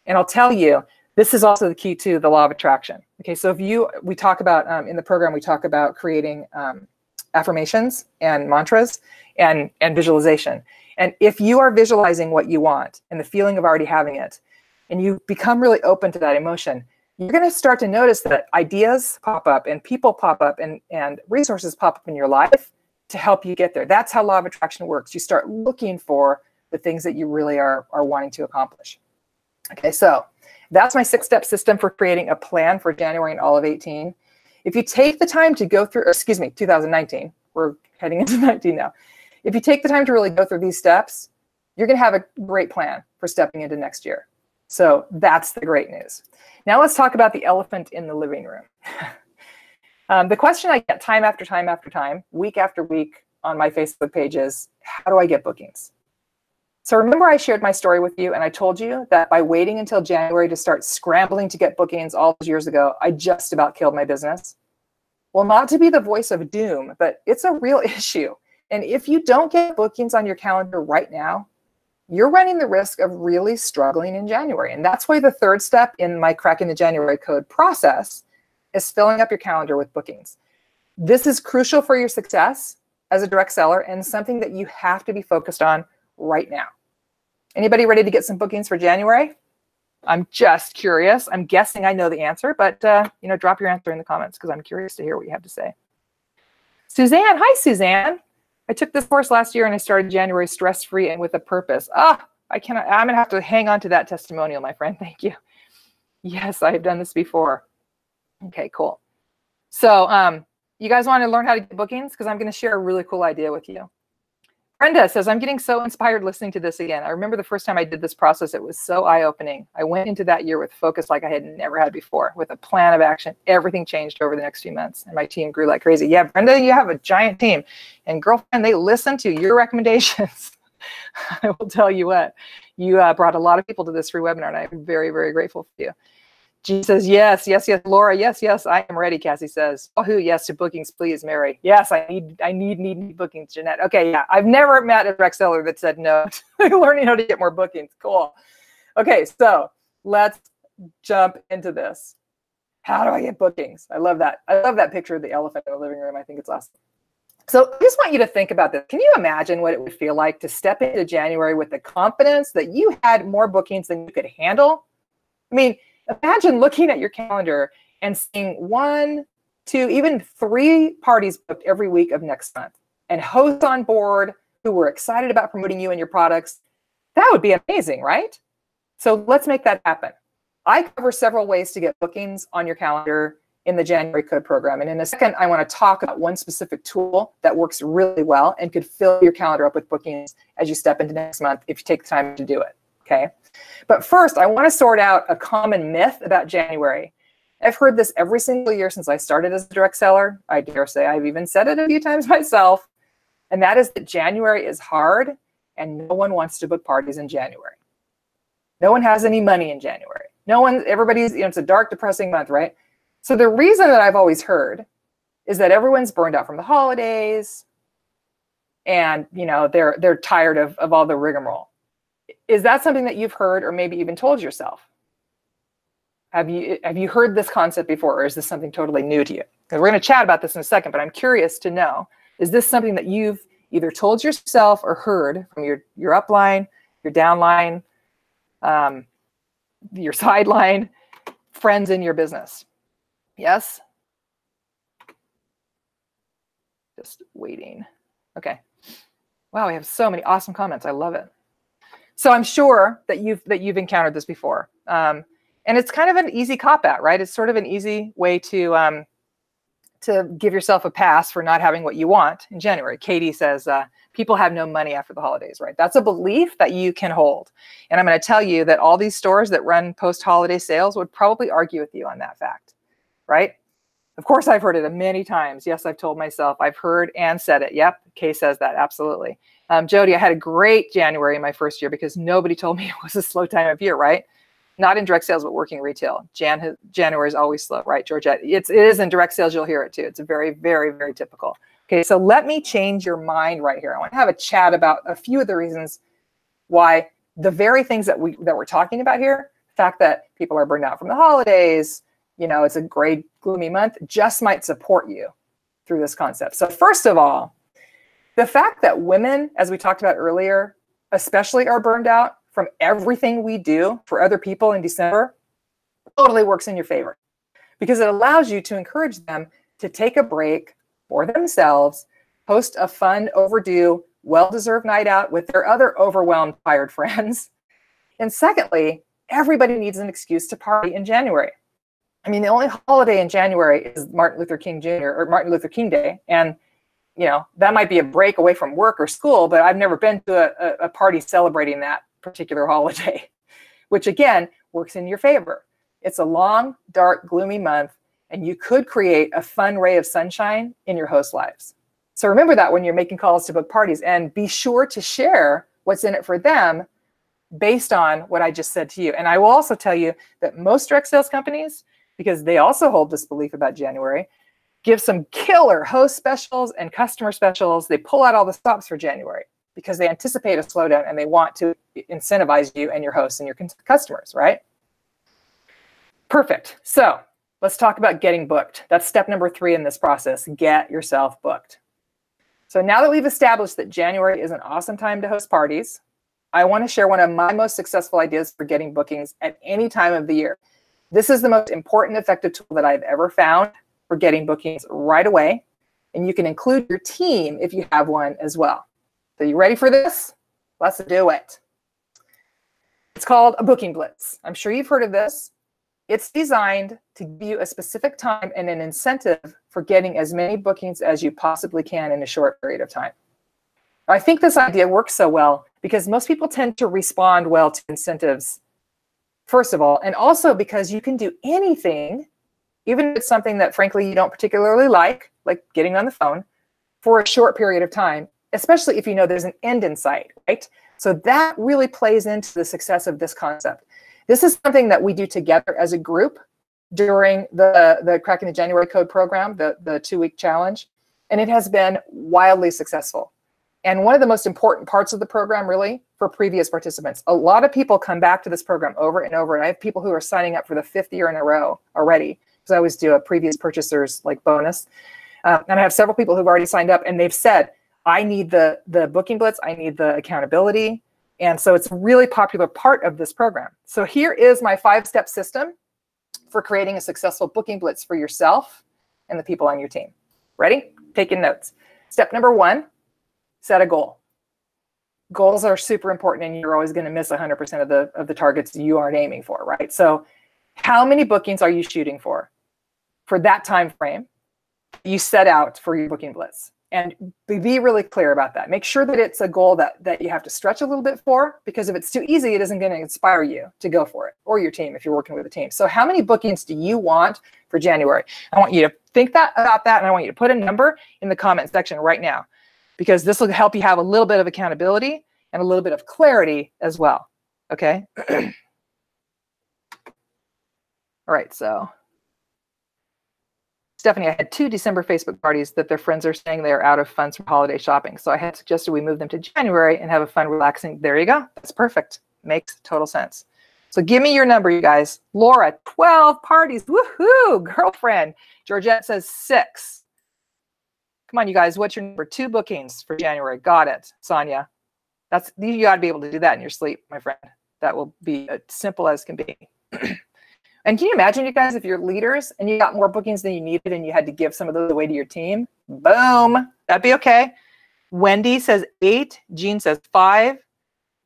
And I'll tell you, this is also the key to the law of attraction. Okay, so we talk about, in the program, we talk about creating affirmations and mantras and visualization. And if you are visualizing what you want and the feeling of already having it, and you become really open to that emotion, you're going to start to notice that ideas pop up and people pop up and resources pop up in your life to help you get there. That's how law of attraction works. You start looking for the things that you really are wanting to accomplish. Okay, so that's my 6-step system for creating a plan for January and all of 18. If you take the time to go through, 2019, we're heading into 19 now. If you take the time to really go through these steps, you're going to have a great plan for stepping into next year. So that's the great news. Now let's talk about the elephant in the living room. The question I get time after time after time, week after week on my Facebook page is, how do I get bookings? So remember I shared my story with you and I told you that by waiting until January to start scrambling to get bookings all those years ago, I just about killed my business. Well, not to be the voice of doom, but it's a real issue. And if you don't get bookings on your calendar right now, you're running the risk of really struggling in January. And that's why the 3rd step in my Cracking the January Code process is filling up your calendar with bookings. This is crucial for your success as a direct seller and something that you have to be focused on right now. Anybody ready to get some bookings for January? I'm just curious. I'm guessing I know the answer, but drop your answer in the comments because I'm curious to hear what you have to say. Suzanne, hi Suzanne. I took this course last year and I started January stress-free and with a purpose. I'm gonna have to hang on to that testimonial, my friend. Thank you. Yes, I have done this before. Okay, cool. So you guys want to learn how to get bookings? Because I'm going to share a really cool idea with you. Brenda says, I'm getting so inspired listening to this again. I remember the first time I did this process, it was so eye-opening. I went into that year with focus like I had never had before, with a plan of action. Everything changed over the next few months, and my team grew like crazy. Yeah, Brenda, you have a giant team. And girlfriend, they listen to your recommendations. I will tell you what, you brought a lot of people to this free webinar, and I'm very, very grateful for you. G says, yes, yes, yes. Laura, yes, yes, I am ready, Cassie says. Wahoo, yes to bookings, please, Mary. Yes, I need bookings, Jeanette. Okay, yeah, I've never met a direct seller that said no to learning how to get more bookings. Cool. Okay, so let's jump into this. How do I get bookings? I love that. I love that picture of the elephant in the living room. I think it's awesome. So I just want you to think about this. Can you imagine what it would feel like to step into January with the confidence that you had more bookings than you could handle? I mean, imagine looking at your calendar and seeing 1, 2, even 3 parties booked every week of next month and hosts on board who were excited about promoting you and your products. That would be amazing, right? So let's make that happen. I cover several ways to get bookings on your calendar in the January Code program. And in a second, I want to talk about one specific tool that works really well and could fill your calendar up with bookings as you step into next month if you take the time to do it, okay? But first, I want to sort out a common myth about January. I've heard this every single year since I started as a direct seller. I dare say I've even said it a few times myself. And that is that January is hard and no one wants to book parties in January. No one has any money in January. Everybody's, it's a dark, depressing month, right? So the reason that I've always heard is that everyone's burned out from the holidays and, they're tired of all the rigmarole. Is that something that you've heard or maybe even told yourself? Have you heard this concept before, or is this something totally new to you? Because we're going to chat about this in a second, but I'm curious to know, is this something that you've either told yourself or heard from your upline, your downline, your sideline, friends in your business? Yes? Just waiting. Okay. Wow, we have so many awesome comments. I love it. So I'm sure that you've encountered this before. And it's kind of an easy cop-out, right? It's sort of an easy way to give yourself a pass for not having what you want in January. Katie says, people have no money after the holidays, right? That's a belief that you can hold. And I'm going to tell you that all these stores that run post-holiday sales would probably argue with you on that fact, right? Of course, I've heard it many times. Yes, I've told myself. I've heard and said it. Yep, Kay says that, absolutely. Jody, I had a great January in my first year because nobody told me it was a slow time of year, right? Not in direct sales, but working retail. January is always slow, right, Georgette? It is in direct sales. You'll hear it too. It's very, very, very typical. Okay, so let me change your mind right here. I want to have a chat about a few of the reasons why the very things that we're talking about here, the fact that people are burned out from the holidays, you know, it's a gray, gloomy month, just might support you through this concept. So first of all, the fact that women, as we talked about earlier, especially are burned out from everything we do for other people in December, totally works in your favor because it allows you to encourage them to take a break for themselves, host a fun, overdue, well-deserved night out with their other overwhelmed, tired friends. And secondly, everybody needs an excuse to party in January. I mean, the only holiday in January is Martin Luther King Jr. or Martin Luther King Day. And, you know, that might be a break away from work or school, but I've never been to a party celebrating that particular holiday, which again, works in your favor. It's a long, dark, gloomy month, and you could create a fun ray of sunshine in your host lives. So remember that when you're making calls to book parties, and be sure to share what's in it for them based on what I just said to you. And I will also tell you that most direct sales companies, because they also hold this belief about January, give some killer host specials and customer specials. They pull out all the stops for January because they anticipate a slowdown and they want to incentivize you and your hosts and your customers, right? Perfect. So let's talk about getting booked. That's step number 3 in this process. Get yourself booked. So now that we've established that January is an awesome time to host parties, I want to share one of my most successful ideas for getting bookings at any time of the year. This is the most important, effective tool that I've ever found for getting bookings right away. And you can include your team if you have one as well. So you ready for this? Let's do it. It's called a booking blitz. I'm sure you've heard of this. It's designed to give you a specific time and an incentive for getting as many bookings as you possibly can in a short period of time. I think this idea works so well because most people tend to respond well to incentives, first of all, and also because you can do anything, even if it's something that frankly you don't particularly like getting on the phone, for a short period of time, especially if you know there's an end in sight, right? So that really plays into the success of this concept. This is something that we do together as a group during the Cracking the January Code program, the 2-week challenge, and it has been wildly successful. And one of the most important parts of the program, really, for previous participants. A lot of people come back to this program over and over, and I have people who are signing up for the 5th year in a row already, because I always do a previous purchasers bonus. And I have several people who've already signed up, and they've said, I need the booking blitz, I need the accountability. And so it's a really popular part of this program. So here is my 5-step system for creating a successful booking blitz for yourself and the people on your team. Ready? Taking notes. Step number 1, set a goal. Goals are super important, and you're always going to miss 100% of the targets you aren't aiming for, right? So how many bookings are you shooting for that time frame you set out for your booking blitz? And be really clear about that. Make sure that it's a goal that you have to stretch a little bit for, because if it's too easy, it isn't going to inspire you to go for it, or your team if you're working with a team. So how many bookings do you want for January? I want you to think about that, and I want you to put a number in the comment section right now, because this will help you have a little bit of accountability and a little bit of clarity as well, okay? All right, so Stephanie, I had 2 December Facebook parties that their friends are saying they are out of funds from holiday shopping. So I had suggested we move them to January and have a fun, relaxing. There you go. That's perfect. Makes total sense. So give me your number, you guys. Laura, 12 parties. Woohoo, girlfriend. Georgette says 6. Come on, you guys. What's your number? 2 bookings for January. Got it, Sonia. You got to be able to do that in your sleep, my friend. That will be as simple as can be. And can you imagine, you guys, if you're leaders and you got more bookings than you needed and you had to give some of those away to your team? Boom. That'd be okay. Wendy says 8. Jean says 5.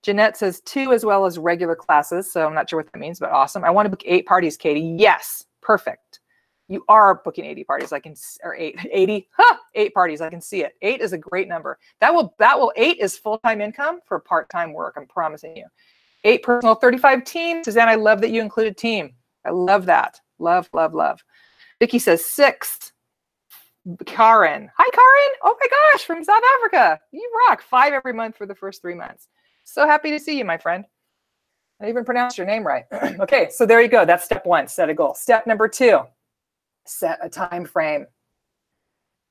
Jeanette says 2 as well as regular classes. So I'm not sure what that means, but awesome. I want to book 8 parties, Katie. Yes. Perfect. You are booking 80 parties. I can, or 80, 8 parties. I can see it. 8 is a great number. 8 is full-time income for part-time work. I'm promising you. 8 personal, 35 team. Suzanne, I love that you included team. I love that. Love, love, love. Vicky says 6. Karen. Hi, Karen. Oh my gosh, from South Africa. You rock. 5 every month for the first 3 months. So happy to see you, my friend. I even pronounced your name right. Okay, so there you go. That's step 1, set a goal. Step number 2, set a time frame.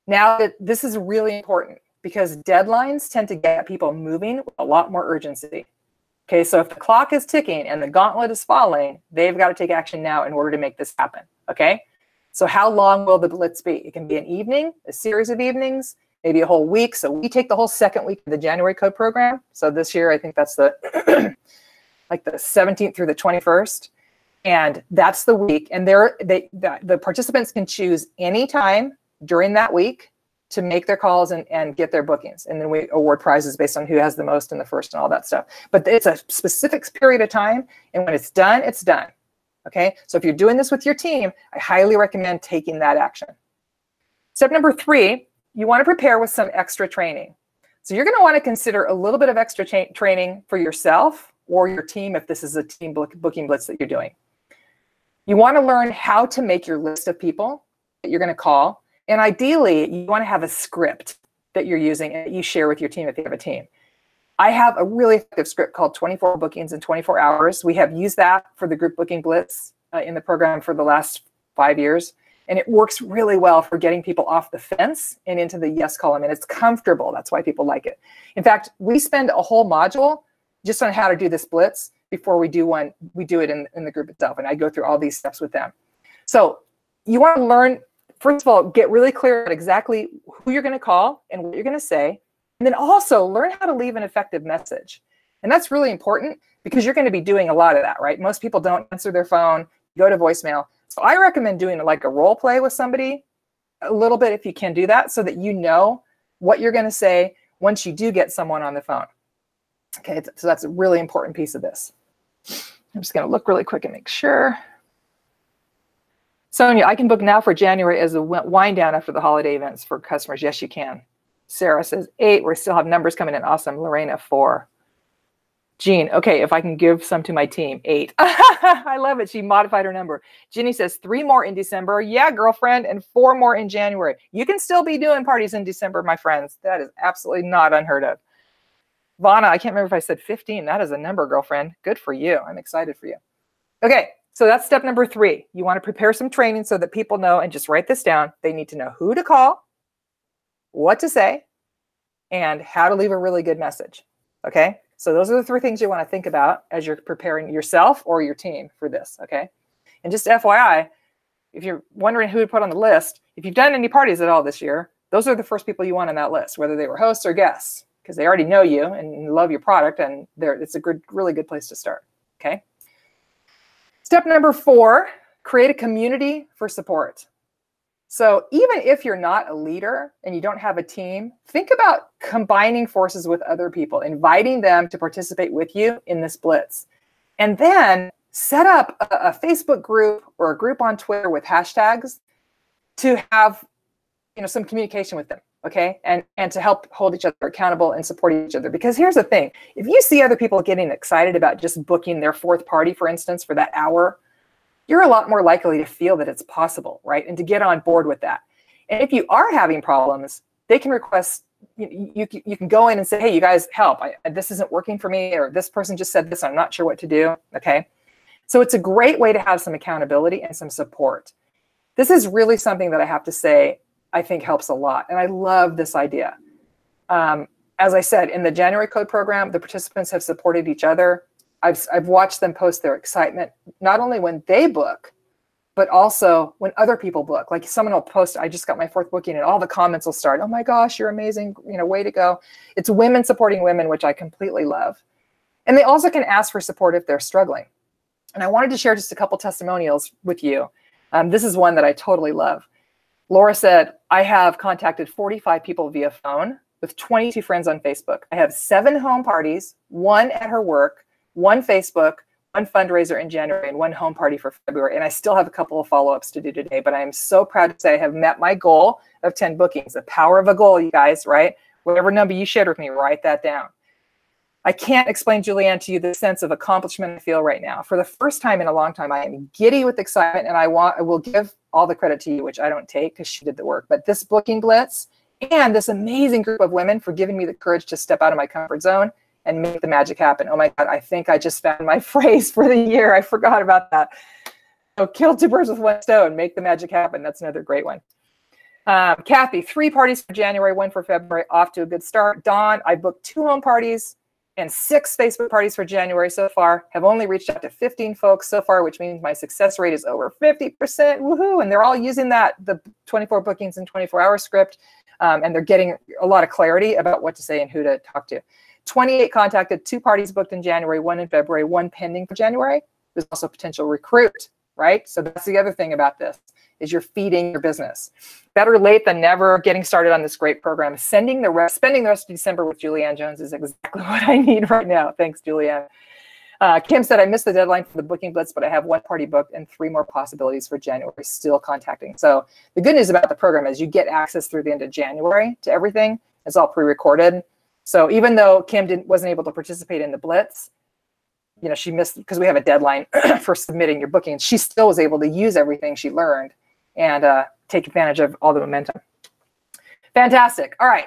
Now, this is really important because deadlines tend to get people moving with a lot more urgency. Okay, so if the clock is ticking and the gauntlet is falling, they've got to take action now in order to make this happen, okay? So how long will the blitz be? It can be an evening, a series of evenings, maybe a whole week. So we take the whole second week of the January code program. So this year, I think that's the like the 17th through the 21st. And that's the week. And the participants can choose any time during that week to make their calls and get their bookings. And then we award prizes based on who has the most in the first and all that stuff. But it's a specific period of time. And when it's done, it's done. Okay, so if you're doing this with your team, I highly recommend taking that action. Step number 3, you want to prepare with some extra training. So you're going to want to consider a little bit of extra training for yourself or your team if this is a team booking blitz that you're doing. You want to learn how to make your list of people that you're going to call. And ideally, you want to have a script that you're using and that you share with your team if you have a team. I have a really effective script called 24 bookings in 24 hours. We have used that for the group booking blitz in the program for the last 5 years. And it works really well for getting people off the fence and into the yes column. And it's comfortable. That's why people like it. In fact, we spend a whole module just on how to do this blitz before we do one. We do it in the group itself. And I go through all these steps with them. So you want to learn, first of all, get really clear about exactly who you're going to call and what you're going to say. And then also learn how to leave an effective message. And that's really important because you're going to be doing a lot of that, right? Most people don't answer their phone, go to voicemail. So I recommend doing like a role play with somebody a little bit if you can do that so that you know what you're going to say once you do get someone on the phone. Okay, so that's a really important piece of this. I'm just going to look really quick and make sure. Sonia, I can book now for January as a wind down after the holiday events for customers. Yes, you can. Sarah says 8. We still have numbers coming in. Awesome. Lorena, 4. Jean, okay, if I can give some to my team, 8. I love it. She modified her number. Ginny says 3 more in December. Yeah, girlfriend, and 4 more in January. You can still be doing parties in December, my friends. That is absolutely not unheard of. Vana, I can't remember if I said 15. That is a number, girlfriend. Good for you. I'm excited for you. Okay, so that's step number 3. You want to prepare some training so that people know, and just write this down. They need to know who to call, what to say, and how to leave a really good message. Okay, so those are the 3 things you want to think about as you're preparing yourself or your team for this. Okay, and just FYI, if you're wondering who to put on the list, if you've done any parties at all this year, those are the first people you want on that list, whether they were hosts or guests, because they already know you and love your product, and it's a really good place to start. Okay. Step number 4, create a community for support. So even if you're not a leader and you don't have a team, think about combining forces with other people, inviting them to participate with you in this blitz. And then set up a Facebook group or a group on Twitter with hashtags to have some communication with them, okay? And to help hold each other accountable and support each other. Because here's the thing, if you see other people getting excited about just booking their 4th party, for instance, for that hour, you're a lot more likely to feel that it's possible, right? And to get on board with that. And if you are having problems, they can request, you can go in and say, hey, you guys help. This isn't working for me, or this person just said this, I'm not sure what to do, okay? So it's a great way to have some accountability and some support. This is really something that I have to say, I think helps a lot. And I love this idea. As I said, in the January code program, the participants have supported each other I've watched them post their excitement, not only when they book, but also when other people book. Like someone will post, I just got my 4th booking, and all the comments will start, oh my gosh, you're amazing, way to go. It's women supporting women, which I completely love. And they also can ask for support if they're struggling. And I wanted to share just a couple testimonials with you. This is one that I totally love. Laura said, I have contacted 45 people via phone with 22 friends on Facebook. I have 7 home parties, 1 at her work, 1 Facebook, 1 fundraiser in January, and 1 home party for February. And I still have a couple of follow-ups to do today, but I am so proud to say I have met my goal of 10 bookings. The power of a goal, you guys, right? Whatever number you shared with me, write that down. I can't explain, Julianne, to you the sense of accomplishment I feel right now. For the first time in a long time, I am giddy with excitement, and I will give all the credit to you, which I don't take because she did the work. But this booking blitz and this amazing group of women for giving me the courage to step out of my comfort zone and make the magic happen. Oh my God, I think I just found my phrase for the year. I forgot about that. So kill 2 birds with 1 stone, make the magic happen. That's another great one. Kathy, 3 parties for January, 1 for February, off to a good start. Dawn, I booked 2 home parties and 6 Facebook parties for January so far, have only reached out to 15 folks so far, which means my success rate is over 50%. Woohoo! And they're all using the 24 bookings in 24-hour script, and they're getting a lot of clarity about what to say and who to talk to. 28 contacted, 2 parties booked in January, 1 in February, 1 pending for January. There's also a potential recruit, right? So that's the other thing about this, is you're feeding your business. Better late than never. Getting started on this great program. Spending the rest of December with Julianne Jones is exactly what I need right now. Thanks, Julianne. Kim said, I missed the deadline for the booking blitz, but I have 1 party booked and 3 more possibilities for January still contacting. So the good news about the program is you get access through the end of January to everything. It's all pre-recorded. So even though Kim wasn't able to participate in the blitz, she missed because we have a deadline for submitting your bookings. She still was able to use everything she learned and take advantage of all the momentum. Fantastic. All right.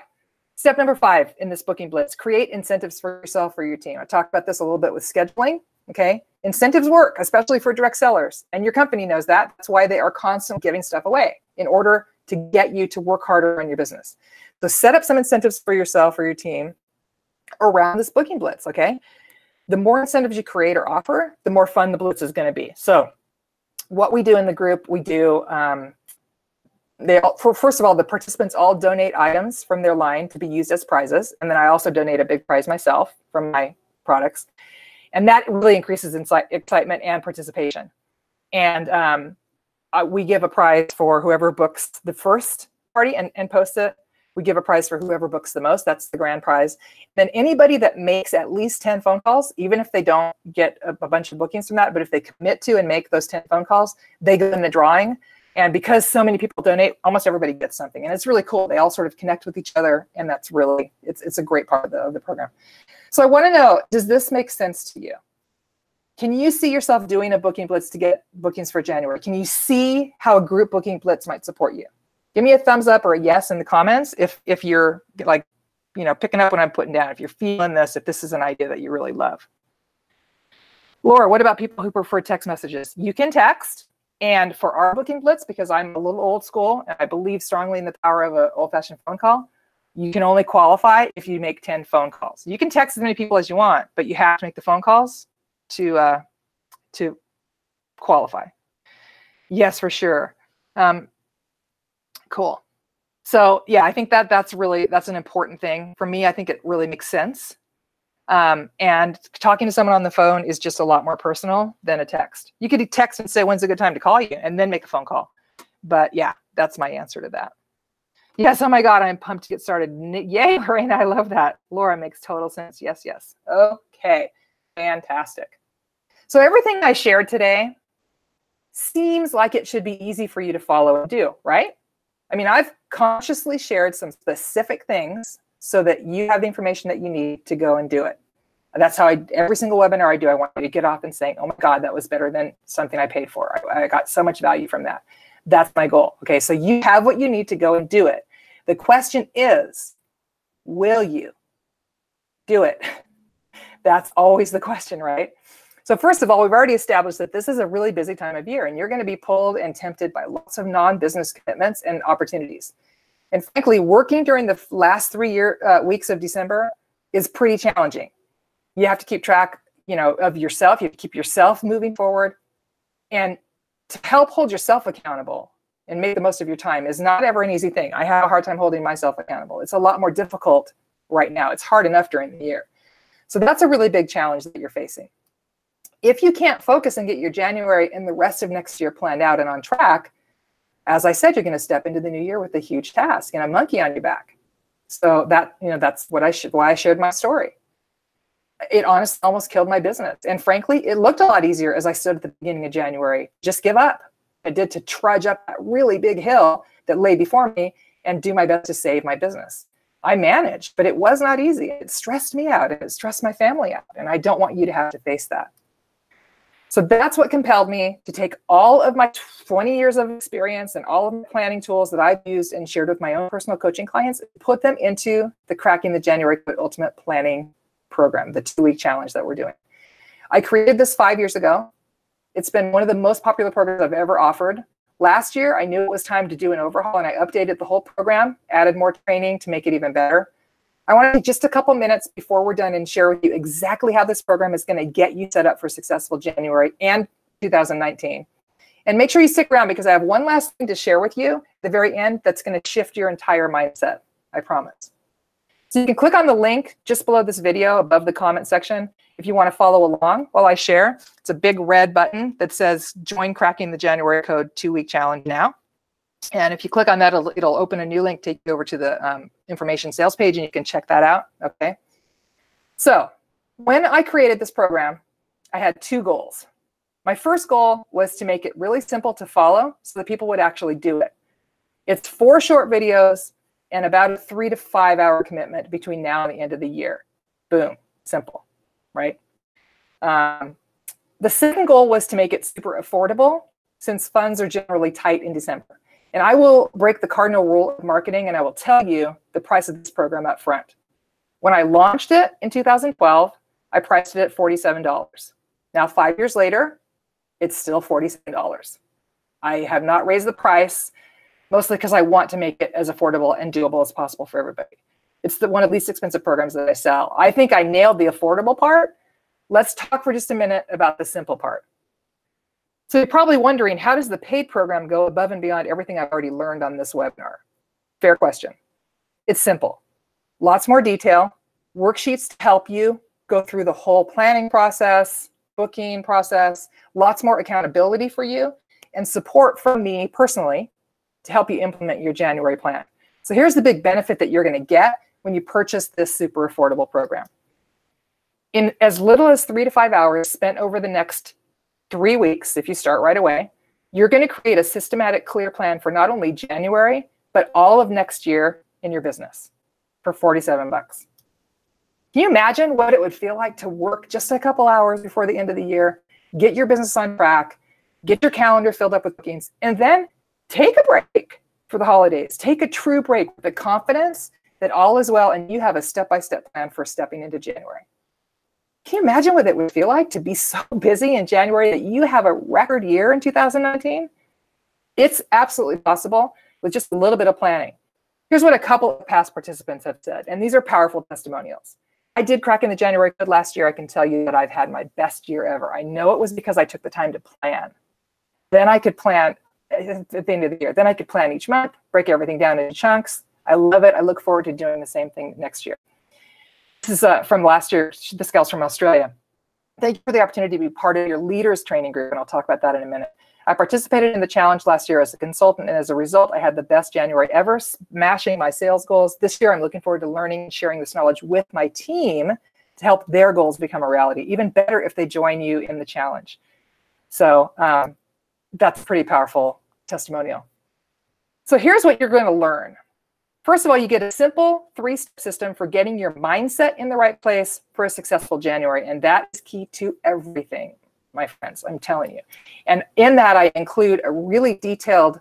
Step number 5 in this booking blitz, create incentives for yourself or your team. I talked about this a little bit with scheduling. Okay. Incentives work, especially for direct sellers. And your company knows that. That's why they are constantly giving stuff away in order to get you to work harder on your business. So set up some incentives for yourself or your team around this booking blitz. Okay. The more incentives you create or offer, the more fun the blitz is going to be. So what we do in the group, we do, first of all, the participants all donate items from their line to be used as prizes. And then I also donate a big prize myself from my products. And that really increases excitement and participation. And we give a prize for whoever books the first party and posts it. We give a prize for whoever books the most. That's the grand prize. Then anybody that makes at least 10 phone calls, even if they don't get a bunch of bookings from that, but if they commit to and make those 10 phone calls, they go in the drawing. And because so many people donate, almost everybody gets something. And it's really cool. They all sort of connect with each other. And that's really, it's a great part of the program. So I want to know, does this make sense to you? Can you see yourself doing a booking blitz to get bookings for January? Can you see how a group booking blitz might support you? Give me a thumbs up or a yes in the comments if you're like, picking up what I'm putting down, if you're feeling this, if this is an idea that you really love. Laura, what about people who prefer text messages? You can text. And for our booking blitz, because I'm a little old school and I believe strongly in the power of an old-fashioned phone call, you can only qualify if you make 10 phone calls. You can text as many people as you want, but you have to make the phone calls to qualify. Yes, for sure. Cool. So yeah, I think that's an important thing. For me, I think it really makes sense. And talking to someone on the phone is just a lot more personal than a text. You could text and say, when's a good time to call you? And then make a phone call. But yeah, that's my answer to that. Yes, oh my God, I'm pumped to get started. Yay, Lorena, I love that. Laura, makes total sense. Yes, yes. Okay, fantastic. So everything I shared today seems like it should be easy for you to follow and do, right? I mean, I've consciously shared some specific things so that you have the information that you need to go and do it. That's how every single webinar I do, I want you to get off and saying, oh my God, that was better than something I paid for. I got so much value from that. That's my goal. Okay, so you have what you need to go and do it. The question is, will you do it? That's always the question, right? So first of all, we've already established that this is a really busy time of year and you're going to be pulled and tempted by lots of non-business commitments and opportunities. And frankly, working during the last 3 weeks of December is pretty challenging. You have to keep track, of yourself. You have to keep yourself moving forward. And to help hold yourself accountable and make the most of your time is not ever an easy thing. I have a hard time holding myself accountable. It's a lot more difficult right now. It's hard enough during the year. So that's a really big challenge that you're facing. If you can't focus and get your January and the rest of next year planned out and on track, as I said, you're going to step into the new year with a huge task and a monkey on your back. So that's why I shared my story. It honestly almost killed my business. And frankly, it looked a lot easier as I stood at the beginning of January. Just give up. I did to trudge up that really big hill that lay before me and do my best to save my business. I managed, but it was not easy. It stressed me out and it stressed my family out. And I don't want you to have to face that. So that's what compelled me to take all of my 20 years of experience and all of the planning tools that I've used and shared with my own personal coaching clients, put them into the Cracking the January Code Ultimate Planning program, the 2-week challenge that we're doing. I created this 5 years ago. It's been one of the most popular programs I've ever offered. Last year, I knew it was time to do an overhaul, and I updated the whole program, added more training to make it even better. I want to take just a couple minutes before we're done and share with you exactly how this program is going to get you set up for successful January and 2019. And make sure you stick around because I have one last thing to share with you at the very end that's going to shift your entire mindset, I promise. So you can click on the link just below this video above the comment section if you want to follow along while I share. It's a big red button that says Join Cracking the January Code 2-week challenge now. And if you click on that, it'll open a new link, take you over to the information sales page, and you can check that out. Okay. So when I created this program, I had 2 goals. My first goal was to make it really simple to follow so that people would actually do it. It's 4 short videos and about a 3 to 5 hour commitment between now and the end of the year. Boom, simple, right? The second goal was to make it super affordable since funds are generally tight in December. And I will break the cardinal rule of marketing and I will tell you the price of this program up front. When I launched it in 2012, I priced it at $47. Now, 5 years later, it's still $47. I have not raised the price, mostly because I want to make it as affordable and doable as possible for everybody. It's one of the least expensive programs that I sell. I think I nailed the affordable part. Let's talk for just a minute about the simple part. So you're probably wondering, how does the paid program go above and beyond everything I've already learned on this webinar? Fair question. It's simple. Lots more detail, worksheets to help you go through the whole planning process, booking process, lots more accountability for you, and support from me personally to help you implement your January plan. So here's the big benefit that you're going to get when you purchase this super affordable program. In as little as 3 to 5 hours spent over the next 3 weeks, if you start right away, you're going to create a systematic, clear plan for not only January, but all of next year in your business for $47. Can you imagine what it would feel like to work just a couple hours before the end of the year, get your business on track, get your calendar filled up with bookings, and then take a break for the holidays. Take a true break with the confidence that all is well and you have a step-by-step plan for stepping into January. Can you imagine what it would feel like to be so busy in January that you have a record year in 2019? It's absolutely possible with just a little bit of planning. Here's what a couple of past participants have said, and these are powerful testimonials. I did Cracking the January Code last year. I can tell you that I've had my best year ever. I know it was because I took the time to plan. Then I could plan at the end of the year. Then I could plan each month, break everything down into chunks. I love it. I look forward to doing the same thing next year. This is from last year. This gal's from Australia. Thank you for the opportunity to be part of your leaders training group, and I'll talk about that in a minute. I participated in the challenge last year as a consultant, and as a result, I had the best January ever, smashing my sales goals. This year, I'm looking forward to learning and sharing this knowledge with my team to help their goals become a reality. Even better if they join you in the challenge. So that's a pretty powerful testimonial. So here's what you're going to learn. First of all, you get a simple 3-step system for getting your mindset in the right place for a successful January. And that is key to everything, my friends, I'm telling you. And in that, I include a really detailed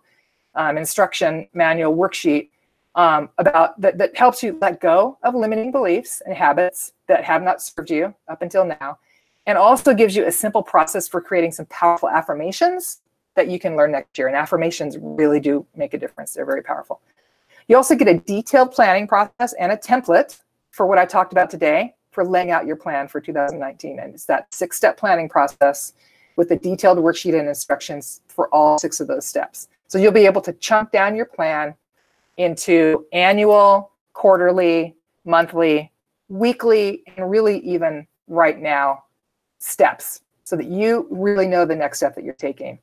instruction manual worksheet that helps you let go of limiting beliefs and habits that have not served you up until now. And also gives you a simple process for creating some powerful affirmations that you can learn next year. And affirmations really do make a difference. They're very powerful. You also get a detailed planning process and a template for what I talked about today for laying out your plan for 2019. And it's that 6-step planning process with a detailed worksheet and instructions for all 6 of those steps. So you'll be able to chunk down your plan into annual, quarterly, monthly, weekly, and really even right now steps, so that you really know the next step that you're taking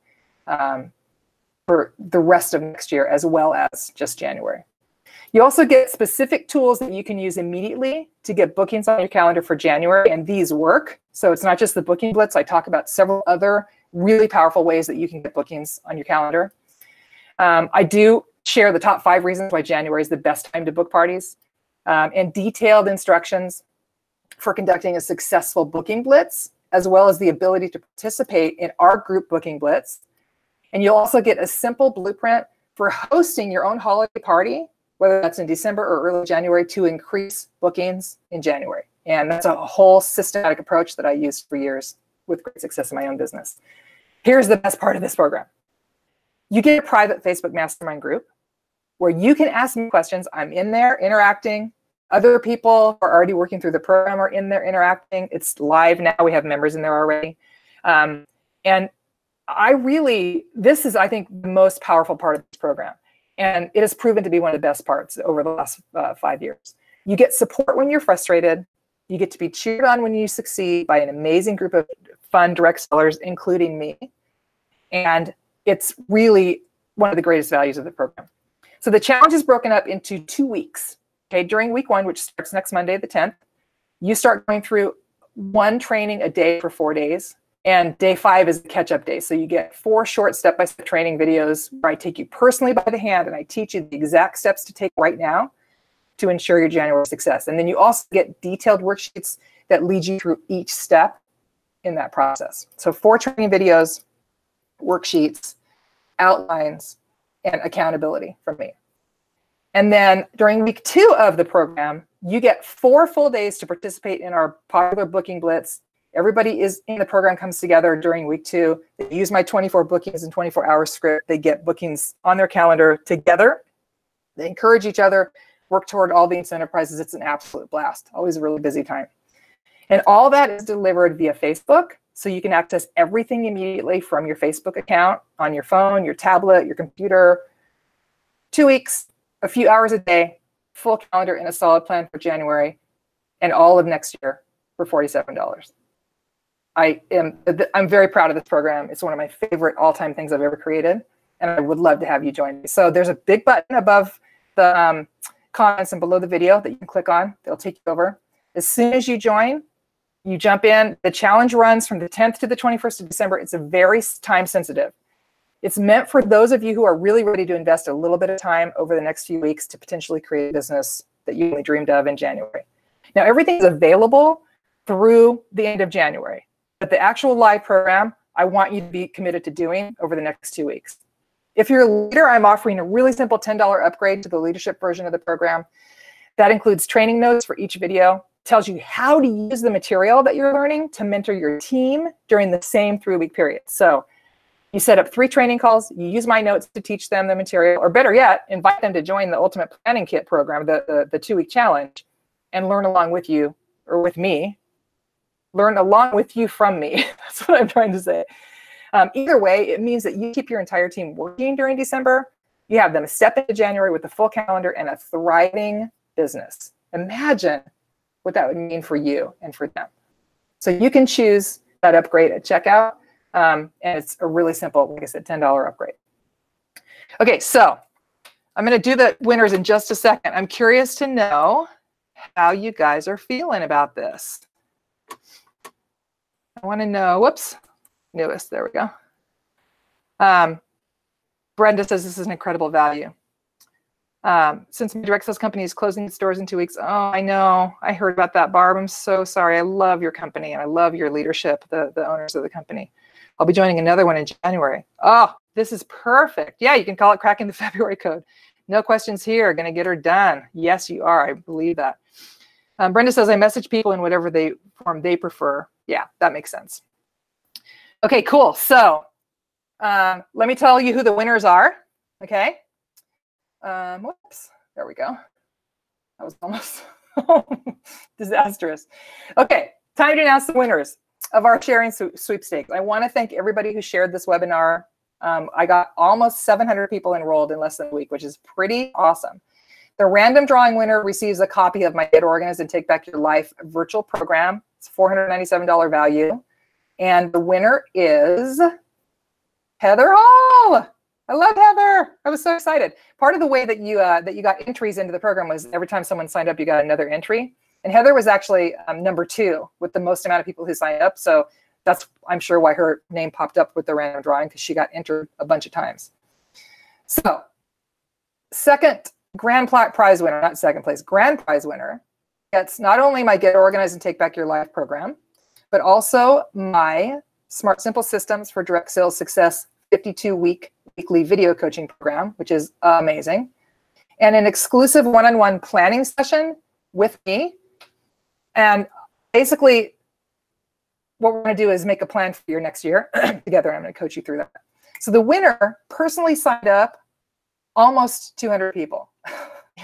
for the rest of next year, as well as just January. You also get specific tools that you can use immediately to get bookings on your calendar for January, and these work. So it's not just the booking blitz. I talk about several other really powerful ways that you can get bookings on your calendar. I do share the top 5 reasons why January is the best time to book parties, and detailed instructions for conducting a successful booking blitz, as well as the ability to participate in our group booking blitz. And you'll also get a simple blueprint for hosting your own holiday party, whether that's in December or early January, to increase bookings in January. And that's a whole systematic approach that I used for years with great success in my own business. Here's the best part of this program. You get a private Facebook mastermind group where you can ask me questions. I'm in there interacting. Other people who are already working through the program are in there interacting. It's live now. We have members in there already. And this is, I think, the most powerful part of this program. And it has proven to be one of the best parts over the last 5 years. You get support when you're frustrated. You get to be cheered on when you succeed by an amazing group of fun direct sellers, including me. And it's really one of the greatest values of the program. So the challenge is broken up into 2 weeks. Okay, during week 1, which starts next Monday, the 10th, you start going through 1 training a day for 4 days. And day 5 is the catch-up day. So you get 4 short step-by-step training videos where I take you personally by the hand and I teach you the exact steps to take right now to ensure your January success. And then you also get detailed worksheets that lead you through each step in that process. So 4 training videos, worksheets, outlines, and accountability from me. And then during week 2 of the program, you get 4 full days to participate in our popular booking blitz. Everybody is in the program comes together during week 2. They use my 24 bookings in 24-hour script. They get bookings on their calendar together. They encourage each other, work toward all the incentive prizes. It's an absolute blast. Always a really busy time. And all that is delivered via Facebook. So you can access everything immediately from your Facebook account on your phone, your tablet, your computer. 2 weeks, a few hours a day, full calendar and a solid plan for January and all of next year for $47. I'm very proud of this program. It's one of my favorite all-time things I've ever created, and I would love to have you join me. So there's a big button above the comments and below the video that you can click on. They'll take you over. As soon as you join, you jump in. The challenge runs from the 10th to the 21st of December. It's a very time sensitive. It's meant for those of you who are really ready to invest a little bit of time over the next few weeks to potentially create a business that you only dreamed of in January. Now, everything is available through the end of January. But the actual live program, I want you to be committed to doing over the next 2 weeks. If you're a leader, I'm offering a really simple $10 upgrade to the leadership version of the program. That includes training notes for each video, tells you how to use the material that you're learning to mentor your team during the same 3-week period. So you set up 3 training calls, you use my notes to teach them the material, or better yet, invite them to join the Ultimate Planning Kit program, the 2-week challenge, and learn along with you, or with me. Learn along with you from me. That's what I'm trying to say. Either way, it means that you keep your entire team working during December. You have them step into January with a full calendar and a thriving business. Imagine what that would mean for you and for them. So you can choose that upgrade at checkout. And it's a really simple, like I said, $10 upgrade. Okay, so I'm going to do the winners in just a second. I'm curious to know how you guys are feeling about this. I want to know, whoops, newest, there we go. Brenda says this is an incredible value. Since my direct sales company is closing its doors in 2 weeks. Oh, I know. I heard about that, Barb. I'm so sorry. I love your company and I love your leadership, the owners of the company. I'll be joining another one in January. Oh, this is perfect. Yeah, you can call it cracking the February code. No questions here. Going to get her done. Yes, you are. I believe that. Brenda says, I message people in whatever form they prefer. Yeah, that makes sense. Okay, cool. So let me tell you who the winners are. Okay. Whoops. There we go. That was almost Disastrous. Okay, time to announce the winners of our sharing sweepstakes. I want to thank everybody who shared this webinar. I got almost 700 people enrolled in less than a week, which is pretty awesome. The random drawing winner receives a copy of my Get Organized and Take Back Your Life virtual program. It's $497 value. And the winner is Heather Hall. I love Heather. I was so excited. Part of the way that you got entries into the program was every time someone signed up, you got another entry. And Heather was actually number 2 with the most amount of people who signed up. So that's, I'm sure, why her name popped up with the random drawing, because she got entered a bunch of times. So second grand prize winner, not second place, grand prize winner gets not only my Get Organized and Take Back Your Life program, but also my Smart Simple Systems for Direct Sales Success 52-week weekly video coaching program, which is amazing, and an exclusive one-on-one planning session with me. And basically, what we're going to do is make a plan for your next year together. I'm going to coach you through that. So the winner personally signed up almost 200 people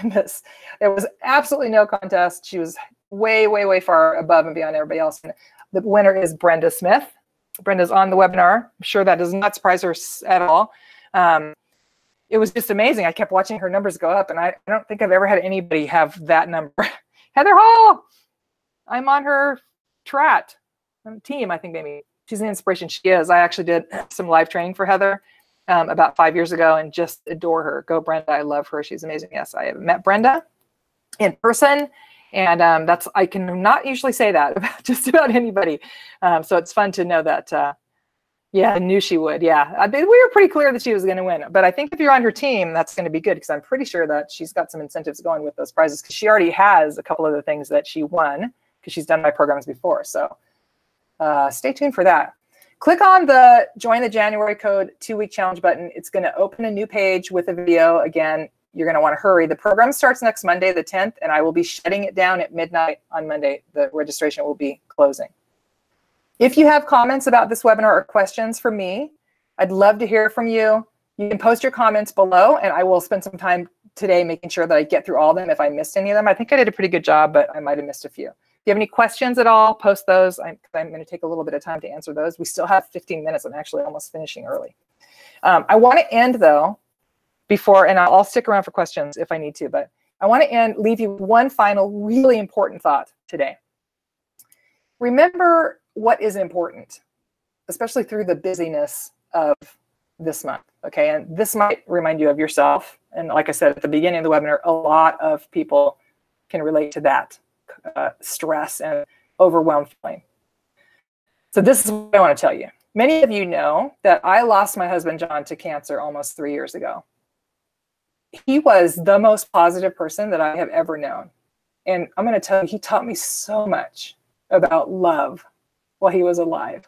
in this. There was absolutely no contest. She was way, way, way far above and beyond everybody else. And the winner is Brenda Smith. Brenda's on the webinar. I'm sure that does not surprise her at all. It was just amazing. I kept watching her numbers go up, and I don't think I've ever had anybody have that number. Heather Hall, I'm on her team, I think maybe. She's an inspiration. She is. I actually did some live training for Heather about 5 years ago and just adore her. Go Brenda. I love her. She's amazing. Yes, I have met Brenda in person. And I can not usually say that about just about anybody. So it's fun to know that, yeah, I knew she would. Yeah, we were pretty clear that she was going to win. But I think if you're on her team, that's going to be good, because I'm pretty sure that she's got some incentives going with those prizes, because she already has a couple of the things that she won, because she's done my programs before. So stay tuned for that. Click on the Join the January Code 2-week challenge button. It's going to open a new page with a video. Again, you're going to want to hurry. The program starts next Monday, the 10th, and I will be shutting it down at midnight on Monday. The registration will be closing. If you have comments about this webinar or questions for me, I'd love to hear from you. You can post your comments below, and I will spend some time today making sure that I get through all of them if I missed any of them. I think I did a pretty good job, but I might have missed a few. If you have any questions at all, post those. I'm going to take a little bit of time to answer those. We still have 15 minutes. I'm actually almost finishing early. I want to end, though, and I'll stick around for questions if I need to, but I want to leave you one final really important thought today. Remember what is important, especially through the busyness of this month, okay? And this might remind you of yourself. And like I said at the beginning of the webinar, a lot of people can relate to that stress and overwhelmed feeling. So this is what I want to tell you. Many of you know that I lost my husband, John, to cancer almost 3 years ago. He was the most positive person that I have ever known. And I'm going to tell you, he taught me so much about love while he was alive.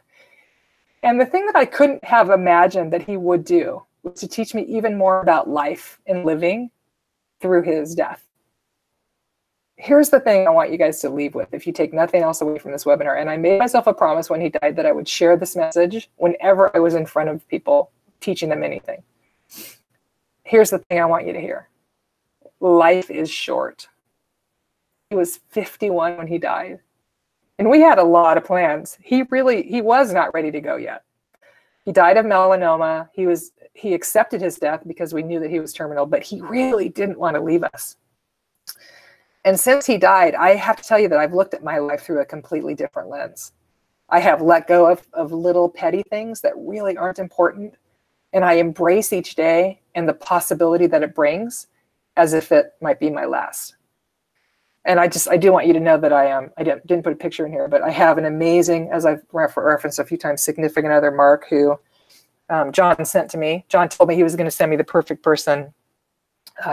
And the thing that I couldn't have imagined that he would do was to teach me even more about life and living through his death. Here's the thing I want you guys to leave with, if you take nothing else away from this webinar. And I made myself a promise when he died that I would share this message whenever I was in front of people teaching them anything. Here's the thing I want you to hear. Life is short. He was 51 when he died. And we had a lot of plans. He was not ready to go yet. He died of melanoma. He accepted his death because we knew that he was terminal, but he really didn't want to leave us. And since he died, I have to tell you that I've looked at my life through a completely different lens. I have let go of little petty things that really aren't important. And I embrace each day and the possibility that it brings as if it might be my last. And I do want you to know that I didn't put a picture in here, but I have an amazing, as I've referenced a few times, significant other, Mark, who John sent to me. John told me he was going to send me the perfect person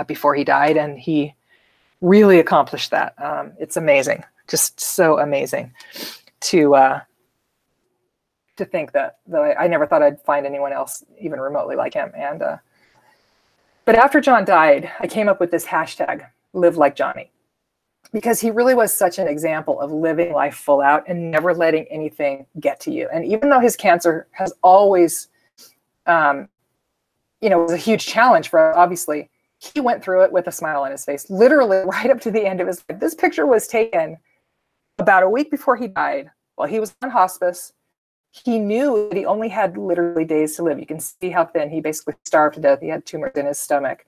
before he died, and he really accomplished that. It's amazing, just so amazing to think that I never thought I'd find anyone else even remotely like him. And but after John died, I came up with this hashtag, Live Like Johnny, because he really was such an example of living life full out and never letting anything get to you. And even though his cancer has always, was a huge challenge for us, obviously, he went through it with a smile on his face, literally right up to the end of his life. This picture was taken about a week before he died while he was on hospice. He knew that he only had literally days to live. You can see how thin. He basically starved to death. He had tumors in his stomach.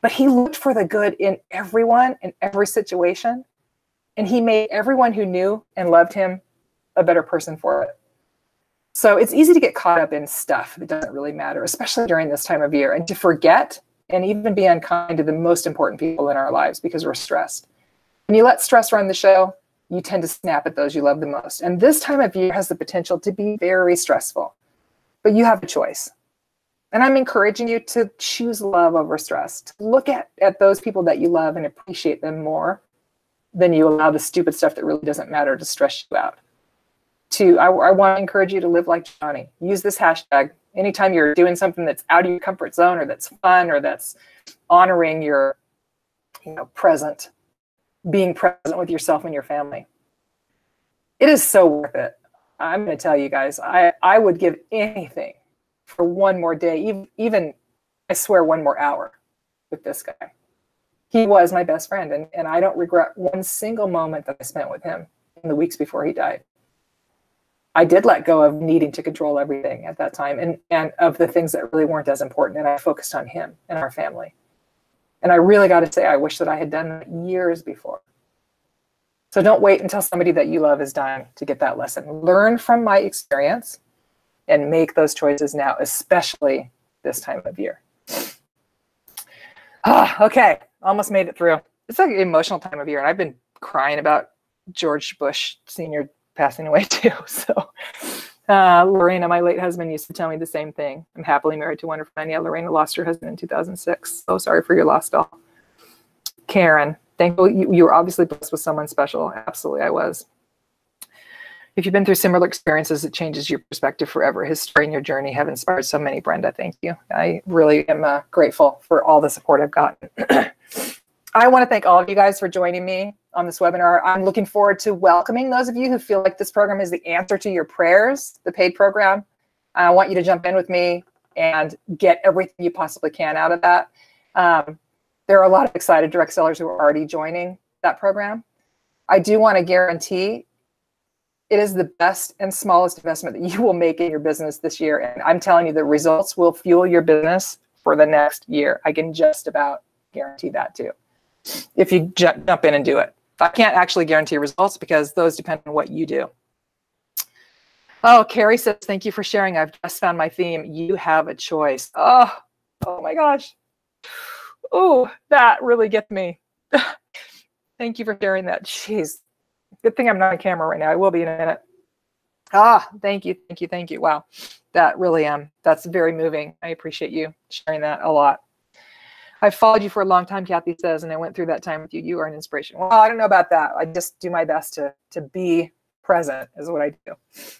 But he looked for the good in everyone, in every situation. And he made everyone who knew and loved him a better person for it. So it's easy to get caught up in stuff that doesn't really matter, especially during this time of year, and to forget and even be unkind to the most important people in our lives because we're stressed. When you let stress run the show, you tend to snap at those you love the most. And this time of year has the potential to be very stressful, but you have a choice. And I'm encouraging you to choose love over stress, to look at those people that you love and appreciate them more than you allow the stupid stuff that really doesn't matter to stress you out. I want to encourage you to live like Johnny. Use this hashtag. Anytime you're doing something that's out of your comfort zone or that's fun or that's honoring your, present, being present with yourself and your family. It is so worth it. I'm going to tell you guys, I would give anything for one more day, even I swear one more hour with this guy. He was my best friend, and I don't regret one single moment that I spent with him in the weeks before he died. I did let go of needing to control everything at that time and of the things that really weren't as important, and I focused on him and our family. And I really got to say, I wish that I had done that years before. So don't wait until somebody that you love is dying to get that lesson. Learn from my experience and make those choices now, especially this time of year. Okay, almost made it through. It's like an emotional time of year, and I've been crying about George Bush Sr. passing away too. So Lorena, my late husband, used to tell me the same thing. I'm happily married to a wonderful man. Yeah, Lorena lost her husband in 2006. So sorry for your loss, doll. Karen, thankful you were obviously blessed with someone special. Absolutely, I was. If you've been through similar experiences, it changes your perspective forever. His story and your journey have inspired so many, Brenda. Thank you. I really am grateful for all the support I've gotten. I want to thank all of you guys for joining me on this webinar. I'm looking forward to welcoming those of you who feel like this program is the answer to your prayers, the paid program. I want you to jump in with me and get everything you possibly can out of that. There are a lot of excited direct sellers who are already joining that program. I do want to guarantee it is the best and smallest investment that you will make in your business this year. And I'm telling you, the results will fuel your business for the next year. I can just about guarantee that too, if you jump in and do it. I can't actually guarantee results because those depend on what you do. Oh, Carrie says, thank you for sharing. I've just found my theme. You have a choice. Oh my gosh. Oh, that really gets me. Thank you for sharing that. Jeez. Good thing I'm not on camera right now. I will be in a minute. Thank you, thank you, thank you. Wow, that really that's very moving. I appreciate you sharing that a lot. I've followed you for a long time, Kathy says, and I went through that time with you. You are an inspiration. Well, I don't know about that. I just do my best to be present is what I do.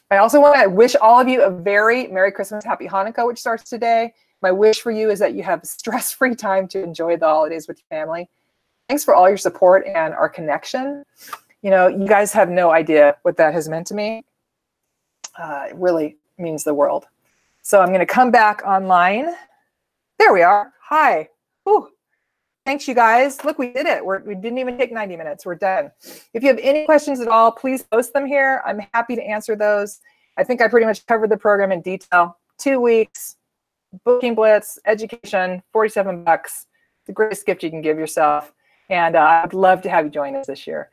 I also want to wish all of you a very Merry Christmas, Happy Hanukkah, which starts today. My wish for you is that you have stress-free time to enjoy the holidays with your family. Thanks for all your support and our connection. You guys have no idea what that has meant to me. It really means the world. So I'm going to come back online. There we are. Hi. Ooh. Thanks, you guys. Look, we did it. We didn't even take 90 minutes. We're done. If you have any questions at all, please post them here. I'm happy to answer those. I think I pretty much covered the program in detail. 2 weeks, booking blitz, education, $47. The greatest gift you can give yourself. And I'd love to have you join us this year.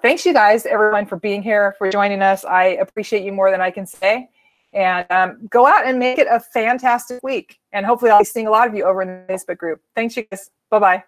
Thanks, you guys, everyone, for being here, for joining us. I appreciate you more than I can say. And go out and make it a fantastic week. And hopefully I'll be seeing a lot of you over in the Facebook group. Thanks, you guys. Bye-bye.